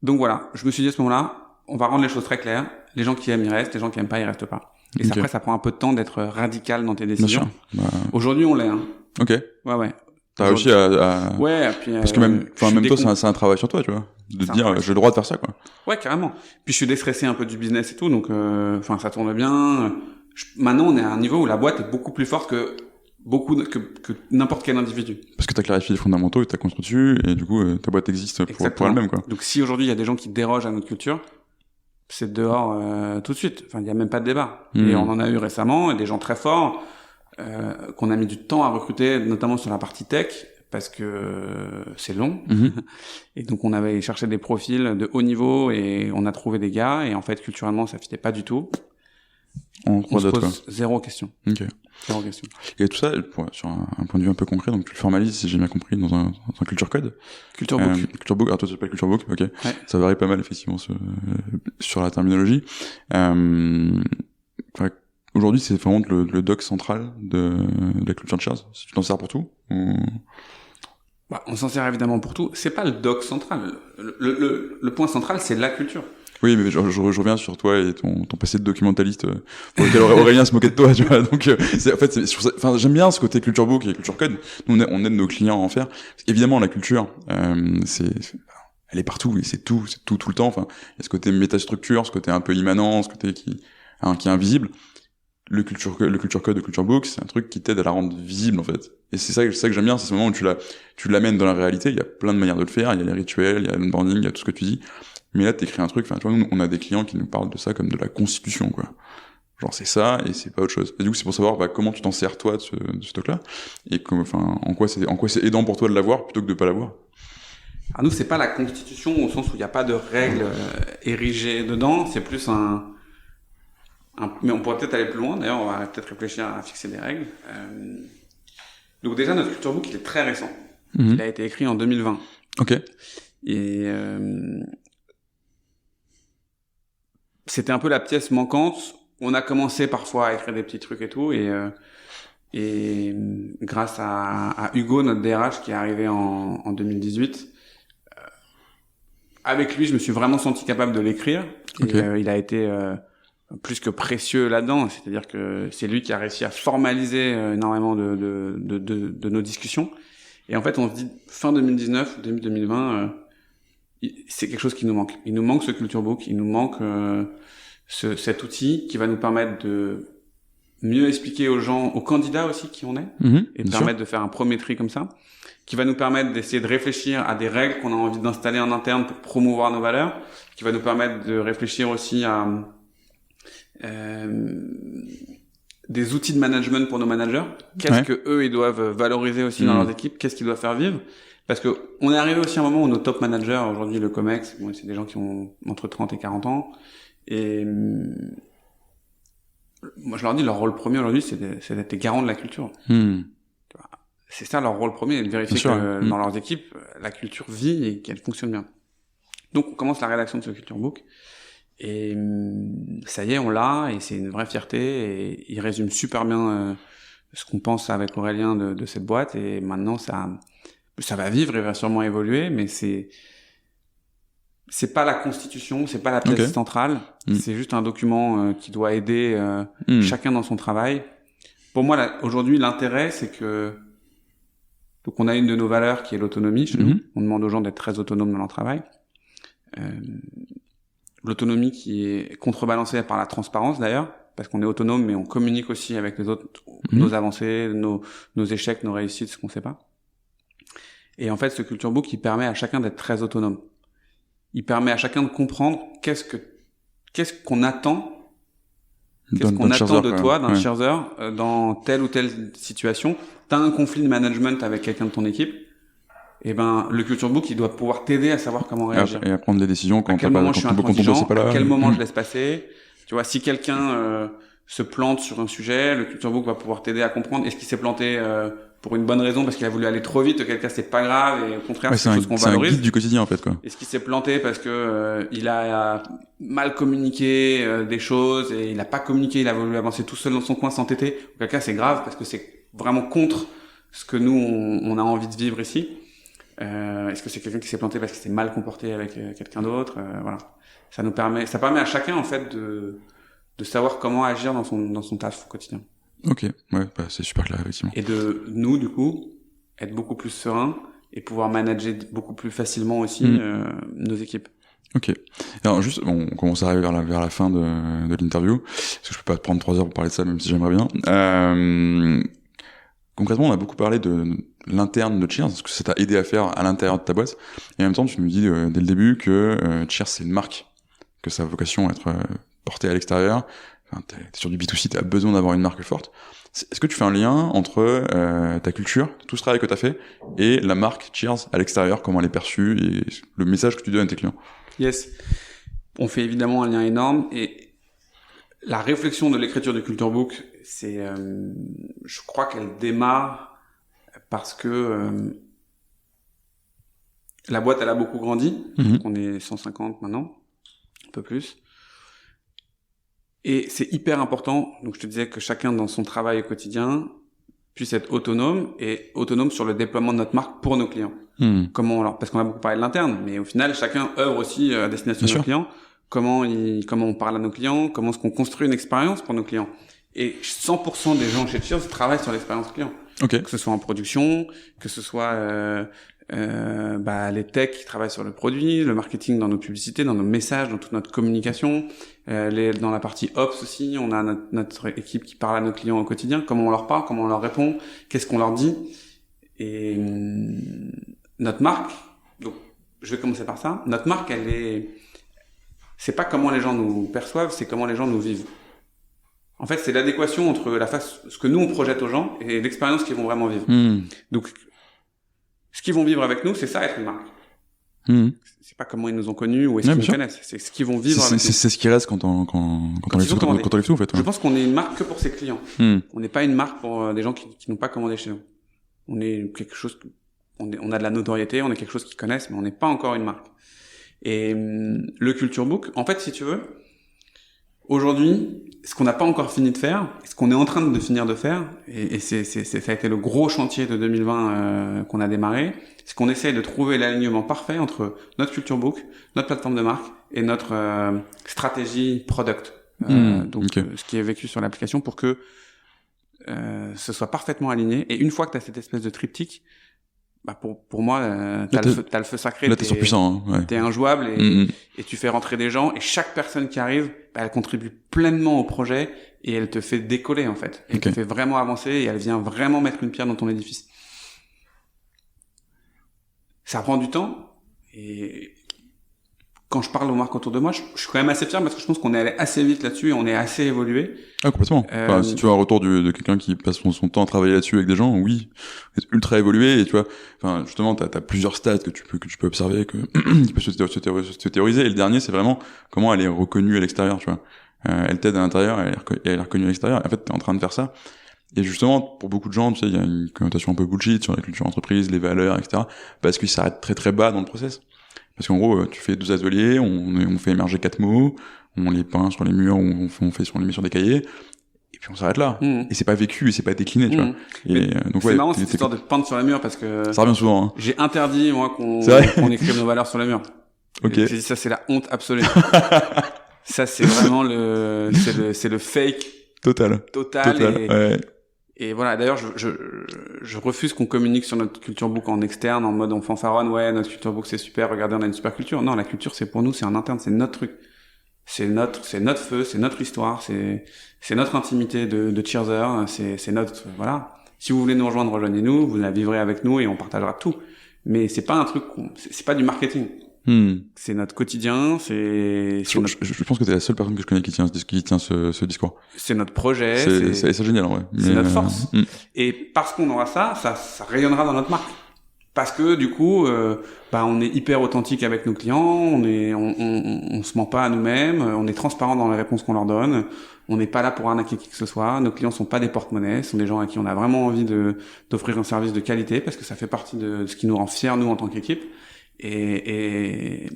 donc voilà, je me suis dit à ce moment-là, on va rendre les choses très claires. Les gens qui aiment, ils restent. Les gens qui aiment pas, ils restent pas. Et après, ça prend un peu de temps d'être radical dans tes décisions. Aujourd'hui, on l'est. Hein. Ok. Ouais. T'as réussi à... Ouais, puis... Parce que même toi, c'est un travail sur toi, tu vois. De te dire, j'ai le droit de faire ça, quoi. Ouais, carrément. Puis je suis déstressé un peu du business et tout, donc ça tourne bien. Maintenant, on est à un niveau où la boîte est beaucoup plus forte que n'importe quel individu. Parce que t'as clarifié les fondamentaux et t'as construit dessus, et du coup, ta boîte existe pour elle-même, quoi. Donc si aujourd'hui, il y a des gens qui dérogent à notre culture, c'est dehors tout de suite. Enfin, il y a même pas de débat. Et on en a eu récemment, et des gens très forts, qu'on a mis du temps à recruter, notamment sur la partie tech, parce que c'est long. Et donc, on avait cherché des profils de haut niveau, et on a trouvé des gars, et en fait, culturellement, ça fitait pas du tout. On se pose zéro question. Ok. Zéro question. Et tout ça, sur un point de vue un peu concret, donc tu le formalises, si j'ai bien compris, dans un culture code. Culture book. Culture book. Alors toi, tu s'appelles culture book. Ok. Ouais. Ça varie pas mal, effectivement, sur la terminologie. Aujourd'hui, c'est vraiment le doc central de la culture de Cheers. Si tu t'en sers pour tout, ou... on s'en sert évidemment pour tout. C'est pas le doc central. Le point central, c'est la culture. Oui, mais je reviens sur toi et ton passé de documentaliste pour lequel Aurélien se moquait de toi, tu vois. Donc, j'aime bien ce côté culture book et culture code. Nous, on aide nos clients à en faire. Parce qu'évidemment, la culture, elle est partout et c'est tout le temps. Enfin, il y a ce côté métastructure, ce côté un peu immanent, ce côté qui est invisible. Le culture code, le culture book, c'est un truc qui t'aide à la rendre visible, en fait. Et c'est ça que j'aime bien, c'est ce moment où tu l'amènes dans la réalité. Il y a plein de manières de le faire. Il y a les rituels, il y a l'onboarding, il y a tout ce que tu dis. Mais là, t'écris un truc, enfin, tu vois, nous, on a des clients qui nous parlent de ça comme de la constitution, quoi. Genre, c'est ça, et c'est pas autre chose. Et du coup, c'est pour savoir, comment tu t'en sers, toi, de ce truc-là, et en quoi c'est aidant pour toi de l'avoir plutôt que de pas l'avoir. Alors nous, c'est pas la constitution au sens où il n'y a pas de règles érigées dedans, c'est plus mais on pourrait peut-être aller plus loin, d'ailleurs, on va peut-être réfléchir à fixer des règles. Donc déjà, notre culture book, il est très récent. Il a été écrit en 2020. Ok. Et c'était un peu la pièce manquante. On a commencé parfois à écrire des petits trucs et tout, et grâce à Hugo, notre DRH, qui est arrivé en 2018, avec lui, je me suis vraiment senti capable de l'écrire. Okay. Et il a été plus que précieux là-dedans. C'est-à-dire que c'est lui qui a réussi à formaliser énormément de nos discussions. Et en fait, on se dit, fin 2019, début 2020, c'est quelque chose qui nous manque. Il nous manque ce culture book, il nous manque cet outil qui va nous permettre de mieux expliquer aux gens, aux candidats aussi qui on est, et permettre de faire un premier tri comme ça, qui va nous permettre d'essayer de réfléchir à des règles qu'on a envie d'installer en interne pour promouvoir nos valeurs, qui va nous permettre de réfléchir aussi à des outils de management pour nos managers. Qu'est-ce que eux ils doivent valoriser aussi dans leurs équipes, qu'est-ce qu'ils doivent faire vivre. Parce que on est arrivé aussi à un moment où nos top managers, aujourd'hui le Comex, bon, c'est des gens qui ont entre 30 et 40 ans, et moi je leur dis leur rôle premier aujourd'hui c'est d'être des garants de la culture. C'est ça leur rôle premier, de vérifier que dans leurs équipes la culture vit et qu'elle fonctionne bien. Donc on commence la rédaction de ce culture book et ça y est, on l'a, et c'est une vraie fierté, et il résume super bien ce qu'on pense avec Aurélien de cette boîte. Et maintenant ça va vivre, il va sûrement évoluer, mais c'est pas la constitution, c'est pas la pièce centrale, c'est juste un document qui doit aider chacun dans son travail. Pour moi, là, aujourd'hui, l'intérêt, c'est que donc on a une de nos valeurs qui est l'autonomie chez nous. On demande aux gens d'être très autonomes dans leur travail. L'autonomie qui est contrebalancée par la transparence d'ailleurs, parce qu'on est autonome, mais on communique aussi avec les autres nos avancées, nos échecs, nos réussites, ce qu'on sait pas. Et en fait, ce culture book, il permet à chacun d'être très autonome. Il permet à chacun de comprendre qu'est-ce qu'on attend, de toi, d'un Scherzer, dans telle ou telle situation. T'as un conflit de management avec quelqu'un de ton équipe, et ben le culture book, il doit pouvoir t'aider à savoir comment réagir. Et à prendre des décisions quand à quel moment je suis intransigeant, pas là. À quel moment je laisse passer. Tu vois, si quelqu'un se plante sur un sujet, le culture book va pouvoir t'aider à comprendre est-ce qu'il s'est planté pour une bonne raison, parce qu'il a voulu aller trop vite, auquel cas c'est pas grave, et au contraire c'est quelque chose qu'on valorise. C'est un guide du quotidien en fait, quoi. Est-ce qu'il s'est planté parce que il a mal communiqué des choses, et il a pas communiqué, il a voulu avancer tout seul dans son coin s'entêter, auquel cas c'est grave parce que c'est vraiment contre ce que nous on a envie de vivre ici. Est-ce que c'est quelqu'un qui s'est planté parce qu'il s'est mal comporté avec quelqu'un d'autre, voilà. Ça permet à chacun en fait de savoir comment agir dans son taf au quotidien. Ok, ouais, c'est super clair effectivement. Et de nous du coup être beaucoup plus serein et pouvoir manager beaucoup plus facilement aussi nos équipes. Ok. Alors juste, on commence à arriver vers la fin de l'interview, parce que je peux pas te prendre 3 heures pour parler de ça, même si j'aimerais bien. Concrètement, on a beaucoup parlé de l'interne de Cheers, ce que ça t'a aidé à faire à l'intérieur de ta boîte, et en même temps, tu nous dis dès le début que Cheers c'est une marque, que sa vocation à être portée à l'extérieur. Enfin, t'es sur du B2C, t'as besoin d'avoir une marque forte. Est-ce que tu fais un lien entre ta culture, tout ce travail que t'as fait, et la marque Cheers à l'extérieur, comment elle est perçue, et le message que tu donnes à tes clients? Yes. On fait évidemment un lien énorme, et la réflexion de l'écriture du culture book, c'est, je crois qu'elle démarre parce que la boîte elle a beaucoup grandi. Donc on est 150 maintenant, un peu plus. Et c'est hyper important, donc je te disais que chacun dans son travail au quotidien puisse être autonome, et autonome sur le déploiement de notre marque pour nos clients. Parce qu'on a beaucoup parlé de l'interne, mais au final chacun œuvre aussi à destination de nos clients. Comment on parle à nos clients, comment est-ce qu'on construit une expérience pour nos clients. Et 100% des gens chez Cheers travaillent sur l'expérience client. Okay. Que ce soit en production, que ce soit les techs qui travaillent sur le produit, le marketing dans nos publicités, dans nos messages, dans toute notre communication, dans la partie ops aussi, on a notre équipe qui parle à nos clients au quotidien, comment on leur parle, comment on leur répond, qu'est-ce qu'on leur dit. Et notre marque, donc je vais commencer par ça, notre marque elle c'est pas comment les gens nous perçoivent, c'est comment les gens nous vivent. En fait, c'est l'adéquation entre ce que nous on projette aux gens et l'expérience qu'ils vont vraiment vivre. Donc, ce qu'ils vont vivre avec nous, c'est ça être une marque. C'est pas comment ils nous ont connus ou est-ce qu'ils nous connaissent, c'est ce qu'ils vont vivre avec nous. C'est ce qui reste quand on livre tout, en fait. Je pense qu'on est une marque que pour ses clients. On n'est pas une marque pour des gens qui n'ont pas commandé chez nous. On est quelque chose, on a de la notoriété, on est quelque chose qu'ils connaissent, mais on n'est pas encore une marque. Et le Culture Book, en fait, si tu veux, aujourd'hui, ce qu'on n'a pas encore fini de faire, ce qu'on est en train de finir de faire, et ça a été le gros chantier de 2020 qu'on a démarré, c'est qu'on essaye de trouver l'alignement parfait entre notre Culture Book, notre plateforme de marque et notre stratégie product. Ce qui est vécu sur l'application pour que ce soit parfaitement aligné. Et une fois que tu as cette espèce de triptyque, bah pour moi, t'as le feu sacré. Là, t'es surpuissant. Hein, ouais. T'es injouable et tu fais rentrer des gens et chaque personne qui arrive, bah, elle contribue pleinement au projet et elle te fait décoller en fait. Elle te fait vraiment avancer et elle vient vraiment mettre une pierre dans ton édifice. Ça prend du temps et quand je parle aux marques autour de moi, je suis quand même assez fier parce que je pense qu'on est allé assez vite là-dessus et on est assez évolué. Ah, complètement. Enfin, si tu as un retour de quelqu'un qui passe son temps à travailler là-dessus avec des gens, oui, c'est ultra évolué et tu vois, enfin, justement, t'as plusieurs stats que tu peux observer, qui peut se théoriser. Et le dernier, c'est vraiment comment elle est reconnue à l'extérieur, tu vois. Elle t'aide à l'intérieur, elle est reconnue à l'extérieur. En fait, t'es en train de faire ça. Et justement, pour beaucoup de gens, tu sais, il y a une connotation un peu bullshit sur la culture entreprise, les valeurs, etc. Parce qu'ils s'arrêtent très très bas dans le process. Parce qu'en gros, tu fais 2 ateliers, on fait émerger 4 mots, on les peint sur les murs, on fait sur les murs sur des cahiers, et puis on s'arrête là. Et c'est pas vécu, et c'est pas décliné, tu vois. Et donc c'est marrant cette histoire de peindre sur les murs parce que ça revient souvent. Hein. J'ai interdit moi qu'on écrive nos valeurs sur les murs. Ok. J'ai dit ça, c'est la honte absolue. Ça, c'est vraiment c'est le fake total. Et voilà, d'ailleurs, je refuse qu'on communique sur notre Culture Book en externe, en mode on fanfaronne, ouais, notre Culture Book c'est super, regardez, on a une super culture. Non, la culture c'est pour nous, c'est en interne, c'est notre truc. C'est notre feu, c'est notre histoire, c'est notre intimité de cheerser, c'est notre, voilà. Si vous voulez nous rejoindre, rejoignez-nous, vous la vivrez avec nous et on partagera tout. Mais c'est pas un truc, c'est pas du marketing. C'est notre quotidien, je pense que t'es la seule personne que je connais qui tient ce discours. C'est notre projet. C'est génial, en vrai. C'est notre force. Et parce qu'on aura ça rayonnera dans notre marque. Parce que, du coup, on est hyper authentique avec nos clients, on se ment pas à nous-mêmes, on est transparent dans les réponses qu'on leur donne, on n'est pas là pour arnaquer qui que ce soit, nos clients sont pas des porte-monnaies, ce sont des gens à qui on a vraiment envie d'offrir un service de qualité parce que ça fait partie de ce qui nous rend fiers, nous, en tant qu'équipe. Et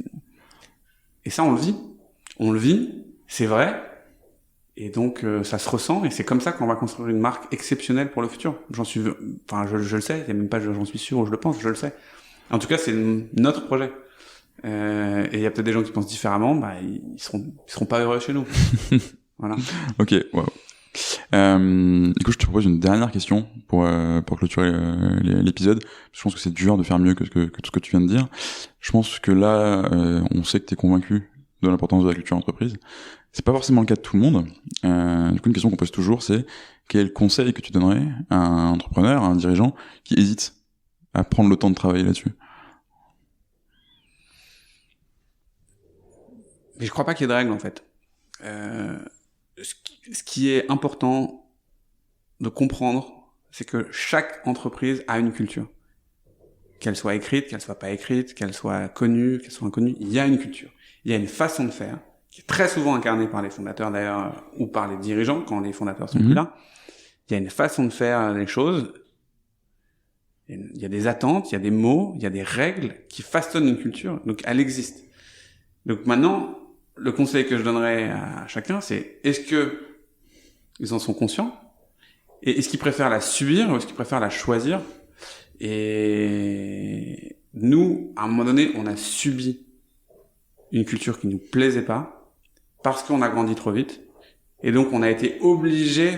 ça, on le vit, c'est vrai, et donc ça se ressent, et c'est comme ça qu'on va construire une marque exceptionnelle pour le futur. Je le sais, il y a même pas j'en suis sûr ou je le pense, je le sais. En tout cas, c'est notre projet. Et il y a peut-être des gens qui pensent différemment, ils seront pas heureux chez nous. Voilà. Ok, wow. Du coup, je te propose une dernière question pour clôturer l'épisode. Je pense que c'est dur de faire mieux que tout ce que tu viens de dire. Je pense que là, on sait que tu es convaincu de l'importance de la culture entreprise. C'est pas forcément le cas de tout le monde. Du coup, une question qu'on pose toujours, c'est quel conseil que tu donnerais à un entrepreneur, à un dirigeant qui hésite à prendre le temps de travailler là-dessus? Mais je crois pas qu'il y ait de règles, en fait. Ce qui est important de comprendre, c'est que chaque entreprise a une culture. Qu'elle soit écrite, qu'elle soit pas écrite, qu'elle soit connue, qu'elle soit inconnue, il y a une culture. Il y a une façon de faire, qui est très souvent incarnée par les fondateurs d'ailleurs, ou par les dirigeants, quand les fondateurs sont plus là. Il y a une façon de faire les choses. Il y a des attentes, il y a des mots, il y a des règles qui façonnent une culture. Donc elle existe. Donc maintenant, le conseil que je donnerais à chacun, c'est est-ce que ils en sont conscients et est-ce qu'ils préfèrent la subir ou est-ce qu'ils préfèrent la choisir? Et nous, à un moment donné, on a subi une culture qui nous plaisait pas parce qu'on a grandi trop vite et donc on a été obligé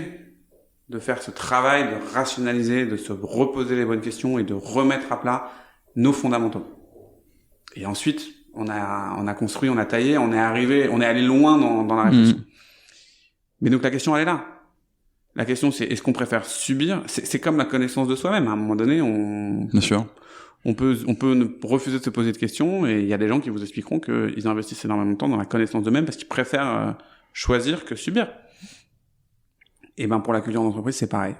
de faire ce travail de rationaliser, de se reposer les bonnes questions et de remettre à plat nos fondamentaux. Et ensuite, on a construit, on a taillé, on est allé loin dans la réflexion. Mais donc la question, elle est là. La question, c'est est-ce qu'on préfère subir? C'est comme la connaissance de soi-même. À un moment donné, Bien sûr. On peut refuser de se poser de questions, et il y a des gens qui vous expliqueront qu'ils investissent énormément de temps dans la connaissance d'eux-mêmes parce qu'ils préfèrent choisir que subir. Et ben pour la culture d'entreprise, c'est pareil.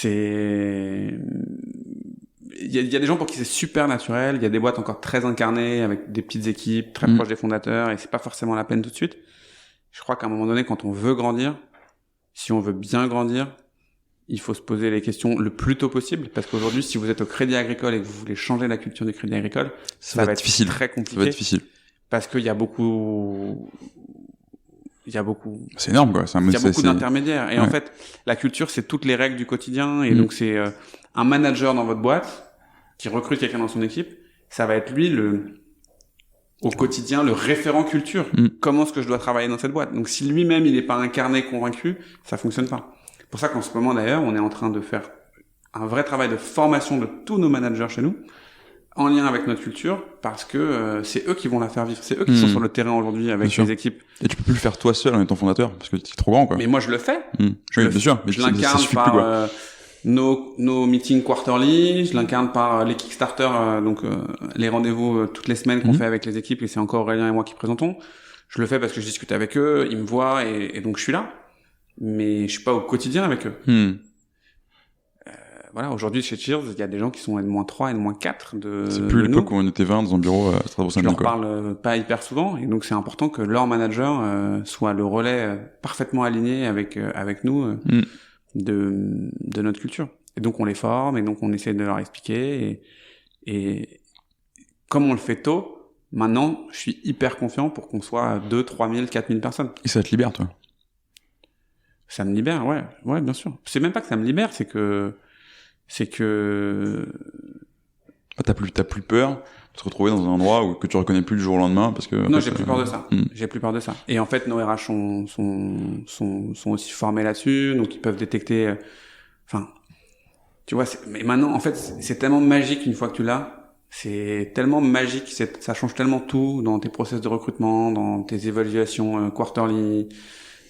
Il y a des gens pour qui c'est super naturel. Il y a des boîtes encore très incarnées avec des petites équipes très proches des fondateurs, et c'est pas forcément la peine tout de suite. Je crois qu'à un moment donné, quand on veut grandir, si on veut bien grandir, il faut se poser les questions le plus tôt possible, parce qu'aujourd'hui, si vous êtes au Crédit Agricole et que vous voulez changer la culture du Crédit Agricole, ça va être difficile. Très compliqué. Ça va être difficile. Parce qu'il y a beaucoup. C'est énorme, quoi. Il y a beaucoup d'intermédiaires. Et en fait, la culture, c'est toutes les règles du quotidien. Et donc, c'est un manager dans votre boîte qui recrute quelqu'un dans son équipe. Ça va être lui, au quotidien, le référent culture. Comment est-ce que je dois travailler dans cette boîte? Donc, si lui-même, il n'est pas incarné, convaincu, ça fonctionne pas. C'est pour ça qu'en ce moment, d'ailleurs, on est en train de faire un vrai travail de formation de tous nos managers chez nous, en lien avec notre culture, parce que c'est eux qui vont la faire vivre. C'est eux qui sont sur le terrain aujourd'hui avec les équipes. Et tu peux plus le faire toi seul en étant fondateur, parce que c'est trop grand, quoi. Mais moi, je le fais. Oui, bien sûr. Mais je l'incarne par nos meetings quarterly, je l'incarne par les Kickstarter, donc les rendez-vous toutes les semaines qu'on fait avec les équipes, et c'est encore Aurélien et moi qui présentons. Je le fais parce que je discute avec eux, ils me voient, et donc je suis là. Mais je suis pas au quotidien avec eux. Voilà, aujourd'hui, chez Cheers, il y a des gens qui sont N-3, N-4 C'est plus l'époque où on était 20 dans un bureau à Strasbourg-Saint-Denis. Je leur parle pas hyper souvent, et donc c'est important que leur manager soit le relais parfaitement aligné avec nous de notre culture. Et donc on les forme, et donc on essaie de leur expliquer, et comme on le fait tôt, maintenant, je suis hyper confiant pour qu'on soit 2, 3 000, 4 000 personnes. Et ça te libère, toi? Ça me libère, ouais, bien sûr. C'est même pas que ça me libère, c'est que t'as plus peur de te retrouver dans un endroit que tu reconnais plus du jour au lendemain, parce que non, j'ai plus peur de ça. J'ai plus peur de ça. Et en fait, nos RH sont aussi formés là-dessus, donc ils peuvent détecter. Enfin, tu vois. Mais maintenant, en fait, c'est tellement magique une fois que tu l'as. C'est tellement magique, ça change tellement tout dans tes process de recrutement, dans tes évaluations quarterly.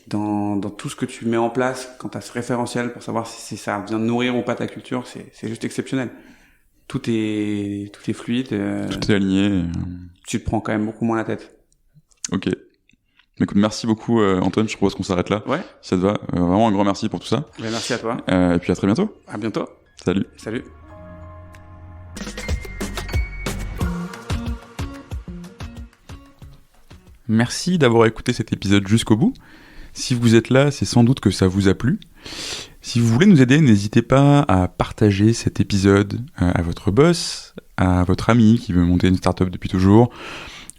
Dans tout ce que tu mets en place quand tu as ce référentiel pour savoir si ça vient nourrir ou pas ta culture, c'est juste exceptionnel. Tout est fluide. Tout est aligné. Tu te prends quand même beaucoup moins la tête. Ok. Écoute, merci beaucoup Antoine, je propose qu'on s'arrête là. Ouais. Si ça te va. Vraiment un grand merci pour tout ça. Mais merci à toi. Et puis à très bientôt. À bientôt. Salut. Salut. Merci d'avoir écouté cet épisode jusqu'au bout. Si vous êtes là, c'est sans doute que ça vous a plu. Si vous voulez nous aider, n'hésitez pas à partager cet épisode à votre boss, à votre ami qui veut monter une startup depuis toujours,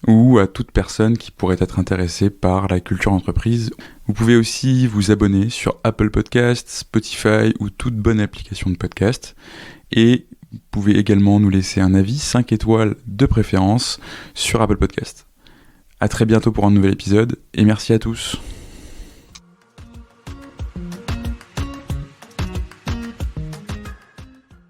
ou à toute personne qui pourrait être intéressée par la culture d'entreprise. Vous pouvez aussi vous abonner sur Apple Podcasts, Spotify ou toute bonne application de podcast. Et vous pouvez également nous laisser un avis 5 étoiles de préférence sur Apple Podcasts. À très bientôt pour un nouvel épisode, et merci à tous.